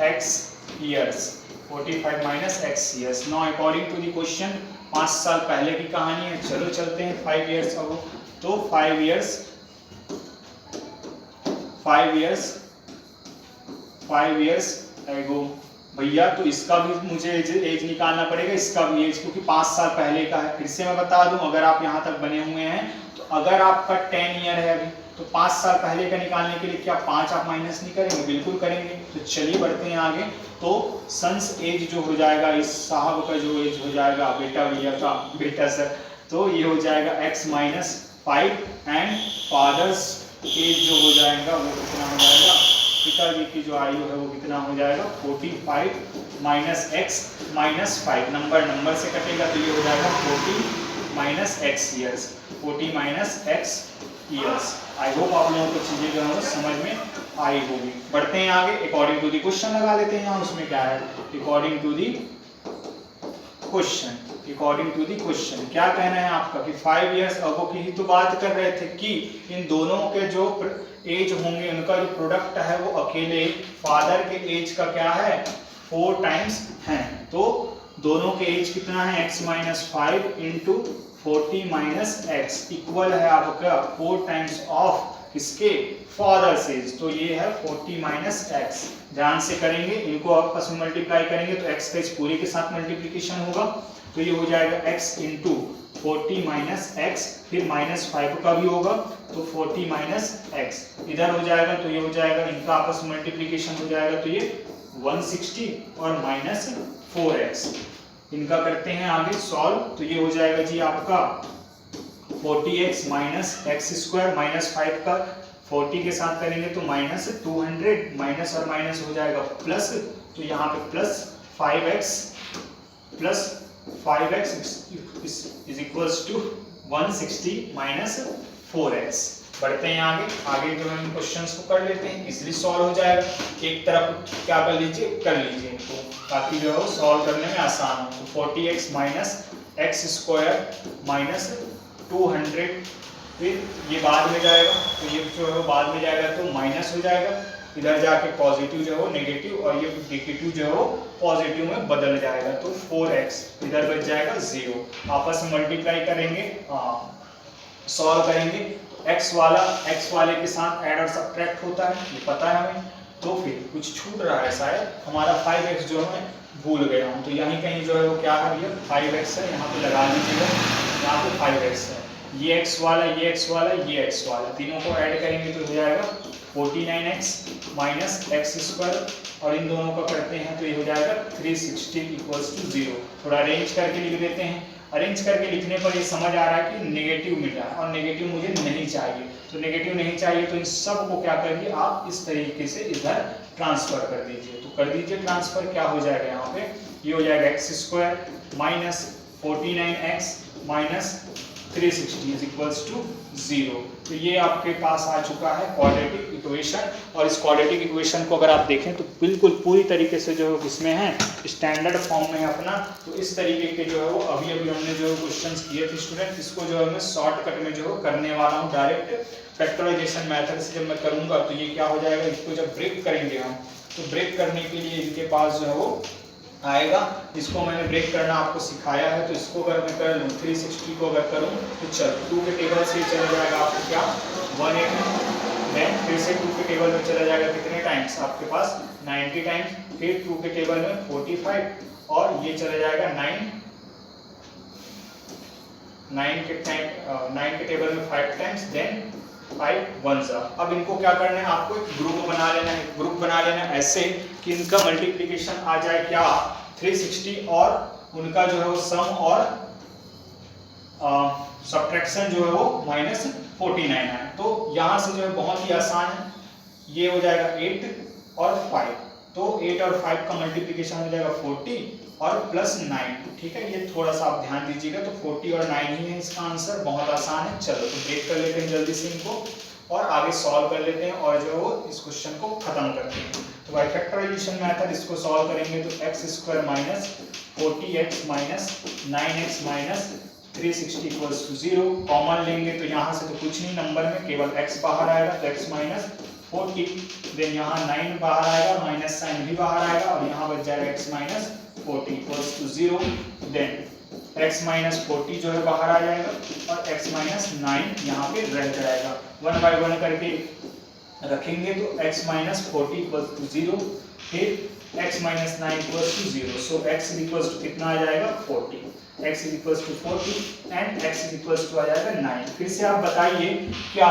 x years, 45 minus x years। now according to the question 5 साल पहले की कहानी है, चलो चलते हैं 5 years अगो। तो 5 years अगो भैया, तो इसका भी मुझे एज निकालना पड़ेगा, इसका भी एज, क्योंकि 5 साल पहले का है। फिर से मैं बता दूं, अगर आप यहाँ तक बने हुए हैं तो अगर आपका 10 ईयर है अभी तो 5 साल पहले का निकालने के लिए क्या 5 आप माइनस नहीं करेंगे? बिल्कुल करेंगे। तो चलिए बढ़ते हैं आगे। तो सन्स एज जो हो जाएगा, इस साहब का जो एज हो जाएगा, बेटा भैया का बेटा सर, तो ये हो जाएगा x minus 5 and father's age जो हो जाएगा वो कितना हो जाएगा, पिताजी की जो आयु है वो कितना हो जाएगा, 45 माइनस x माइनस 5, नंबर से कटेगा तो ये हो जाएगा 40 minus x years, 40 minus x years. I hope आप लोगों को चीजें जो है समझ में आई होगी। बढ़ते हैं आगे। अकॉर्डिंग टू दी क्वेश्चन लगा लेते हैं यहाँ, उसमें क्या है, अकॉर्डिंग टू दी क्वेश्चन क्या कहना है आपका कि 5 इयर्स अगो की ही तो बात कर रहे थे कि इन दोनों के जो एज होंगे उनका जो प्रोडक्ट है वो अकेले फादर के एज का क्या है, 4 टाइम्स है। तो दोनों के एज कितना है, x minus 5 into 40 minus x equal है आपका 4 टाइम्स ऑफ इसके फादर एज। तो ये है 40 माइनस एक्स। ध्यान से करेंगे, इनको आपस में मल्टीप्लाई करेंगे तो x का इस पूरे के साथ मल्टीप्लीकेशन होगा, तो ये हो जाएगा x इंटू 40 माइनस एक्स, फिर माइनस 5 का भी होगा तो 40 माइनस एक्स इधर हो जाएगा, तो ये हो जाएगा इनका आपस में मल्टीप्लीकेशन हो जाएगा, तो ये 160 और माइनस 4x। इनका करते हैं आगे सॉल्व, तो ये हो जाएगा जी आपका 40x minus x square minus 5 का 40 के साथ करेंगे तो माइनस 200, माइनस और माइनस हो जाएगा प्लस, तो यहाँ पे plus 5x is equals to 160 minus 4x। बढ़ते हैं आगे जो हम क्वेश्चंस को कर लेते हैं, इजीली सॉल्व हो जाएगा। एक तरफ क्या कर लीजिए तो ताकि जो है सॉल्व करने में आसान हो। तो 40x minus x square minus 200, फिर ये बाद में जाएगा, तो ये जो है बाद में जाएगा तो माइनस हो जाएगा, इधर जाके पॉजिटिव जो है नेगेटिव और ये नेगेटिव जो है पॉजिटिव में बदल जाएगा, तो 4x इधर बच जाएगा 0। आपस में मल्टीप्लाई करेंगे, सॉल्व करेंगे, x वाले के साथ ऐड और सब्ट्रैक्ट होता है, ये पता है हमें। तो फिर कुछ छूट रहा है शायद, हमारा 5x जो है भूल गया हूँ, तो यहीं कहीं जो है वो क्या है, 5x है, यहाँ पे लगा लीजिएगा, यहाँ पे 5x है, ये x वाला, ये x वाला, ये x वाला, तीनों को ऐड करेंगे तो हो जाएगा 49x माइनस एक्स स्क्वायर, और इन दोनों का करते हैं तो ये हो जाएगा 360 इक्वल्स टू 0। थोड़ा अरेंज करके लिख देते हैं। अरेंज करके लिखने पर ये समझ आ रहा है कि नेगेटिव मिल रहा है और नेगेटिव मुझे नहीं चाहिए, तो नेगेटिव नहीं चाहिए तो इन सब को क्या करिए आप इस तरीके से इधर ट्रांसफर कर दीजिए। तो कर दीजिए ट्रांसफर, क्या हो जाएगा यहाँ पे, ये हो जाएगा x square minus 49x minus 360 is equals to 0। तो ये आपके पास आ चुका है क्वाड्रेटिक इक्वेशन। और इस क्वाड्रेटिक इक्वेशन को अगर आप देखें तो बिल्कुल पूरी तरीके से जो है इसमें है स्टैंडर्ड फॉर्म में है अपना। तो इस तरीके के जो है वो अभी हमने जो क्वेश्चंस किए थे स्टूडेंट, इसको जो है मैं शॉर्टकट में जो है करने वाला हूँ। डायरेक्ट फैक्टराइजेशन मेथड से जब मैं करूँगा तो ये क्या हो जाएगा, इसको जब ब्रेक करेंगे हम, तो ब्रेक करने के लिए इनके पास जो है वो आएगा। इसको मैंने ब्रेक करना आपको सिखाया है, तो इसको अगर मैं कर लूँ 360 को अगर करूँ तो चल 2 के टेबल से चला जाएगा आपको क्या 180, देन फिर से 2 के टेबल में चला जाएगा कितने टाइम्स आपके पास 90 टाइम्स, फिर 2 के टेबल में 45 और ये चला जाएगा 9 के टेबल में 5 टाइम्स, देन 5 1 जा। अब इनको क्या करना है, आपको एक ग्रुप बना लेना है। ग्रुप बना लेना है ऐसे कि इनका मल्टीप्लिकेशन आ जाए क्या 360 और उनका जो है वो सम और सब्ट्रैक्शन जो है वो माइनस 49 है। तो यहाँ से जो है बहुत ही आसान है, ये हो जाएगा 8 और 5, तो 8 और 5 का मल्टीप्लिकेशन हो जाएगा 40 और प्लस 9। ठीक है, ये थोड़ा सा आप ध्यान दीजिएगा। तो 40 और 9 ही है इसका आंसर, बहुत आसान है। चलो तो ब्रेक कर लेते हैं जल्दी से इनको और आगे सॉल्व कर लेते हैं और जो है वो इस क्वेश्चन को खत्म करते हैं। तो बाय फैक्टराइजेशन मेथड इसको सॉल्व करेंगे तो x square minus 40x minus 9x minus 360 equals to 0। Common लेंगे तो यहाँ से तो कुछ नहीं, नंबर में केवल x बाहर आएगा तो x माइनस 40, देन यहाँ 9 बाहर आएगा, माइनस साइन भी बाहर आएगा और यहाँ बच जाएगा x minus 40 equals to 0। Then x minus 40 जो है बाहर आ जाएगा और x माइनस 9 यहाँ पे रह जाएगा। 1 बाय 1 करके रखेंगे तो x माइनस 40 इक्वल्स टू 0, फिर x minus 9 equals to 0। So x equals to कितना आ जाएगा 40, x equals to 40 and x equals to आ जाएगा 9। फिर से आप बताइए क्या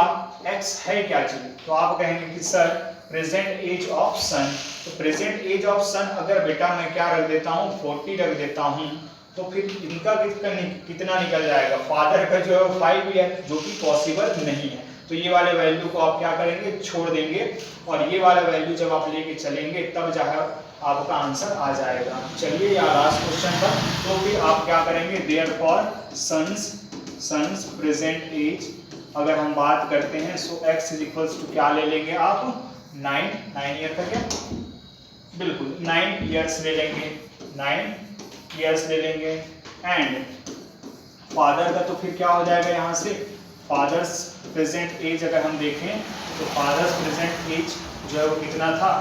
x है क्या चीज, तो आप कहेंगे कि सर प्रेजेंट एज ऑफ सन। तो प्रेजेंट एज ऑफ सन अगर बेटा मैं क्या रख देता हूँ 40 रख देता हूँ, तो फिर इनका कितना निकल जाएगा, फादर का जो है 5 ईयर, जो कि पॉसिबल नहीं है। तो ये वाले वैल्यू को आप क्या करेंगे छोड़ देंगे और ये वाला वैल्यू जब आप लेके चलेंगे तब जहाँ आपका आंसर आ जाएगा। चलिए या लास्ट क्वेश्चन पर, तो फिर आप क्या करेंगे देयरफॉर सन्स प्रेजेंट एज अगर हम बात करते हैं सो x इज इक्वल्स टू क्या ले लेंगे आप 9 ईयर का, क्या बिल्कुल 9 ईयर्स ले लेंगे, 9 ईयर्स ले लेंगे एंड फादर का तो फिर क्या हो जाएगा यहाँ से फादर्स प्रेजेंट एज अगर हम देखें तो फादर्स प्रेजेंट एज जो है वो कितना था,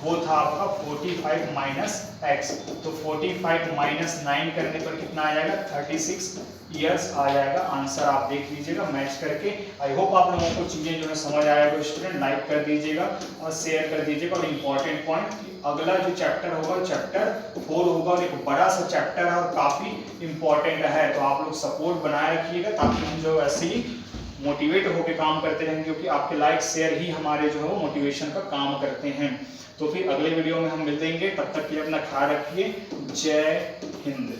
वो था आपका 45 माइनस एक्स। तो 45 माइनस 9 करने पर कितना आ जाएगा 36 ईयर्स आ जाएगा। आंसर आप देख लीजिएगा मैच करके। आई होप आप लोगों को चीज़ें जो है समझ आएगा। स्टूडेंट लाइक कर दीजिएगा और शेयर कर दीजिएगा। और इम्पॉर्टेंट पॉइंट, अगला जो चैप्टर होगा चैप्टर 4 होगा और एक बड़ा सा चैप्टर है और काफ़ी इम्पॉर्टेंट है, तो आप लोग सपोर्ट बनाए रखिएगा ताकि हम जो ऐसे ही मोटिवेट होकर काम करते रहेंगे, क्योंकि आपके लाइक शेयर ही हमारे जो है मोटिवेशन का काम करते हैं। तो फिर अगले वीडियो में हम मिल देंगे, तब तक के लिए अपना ख्याल रखिए। जय हिंद।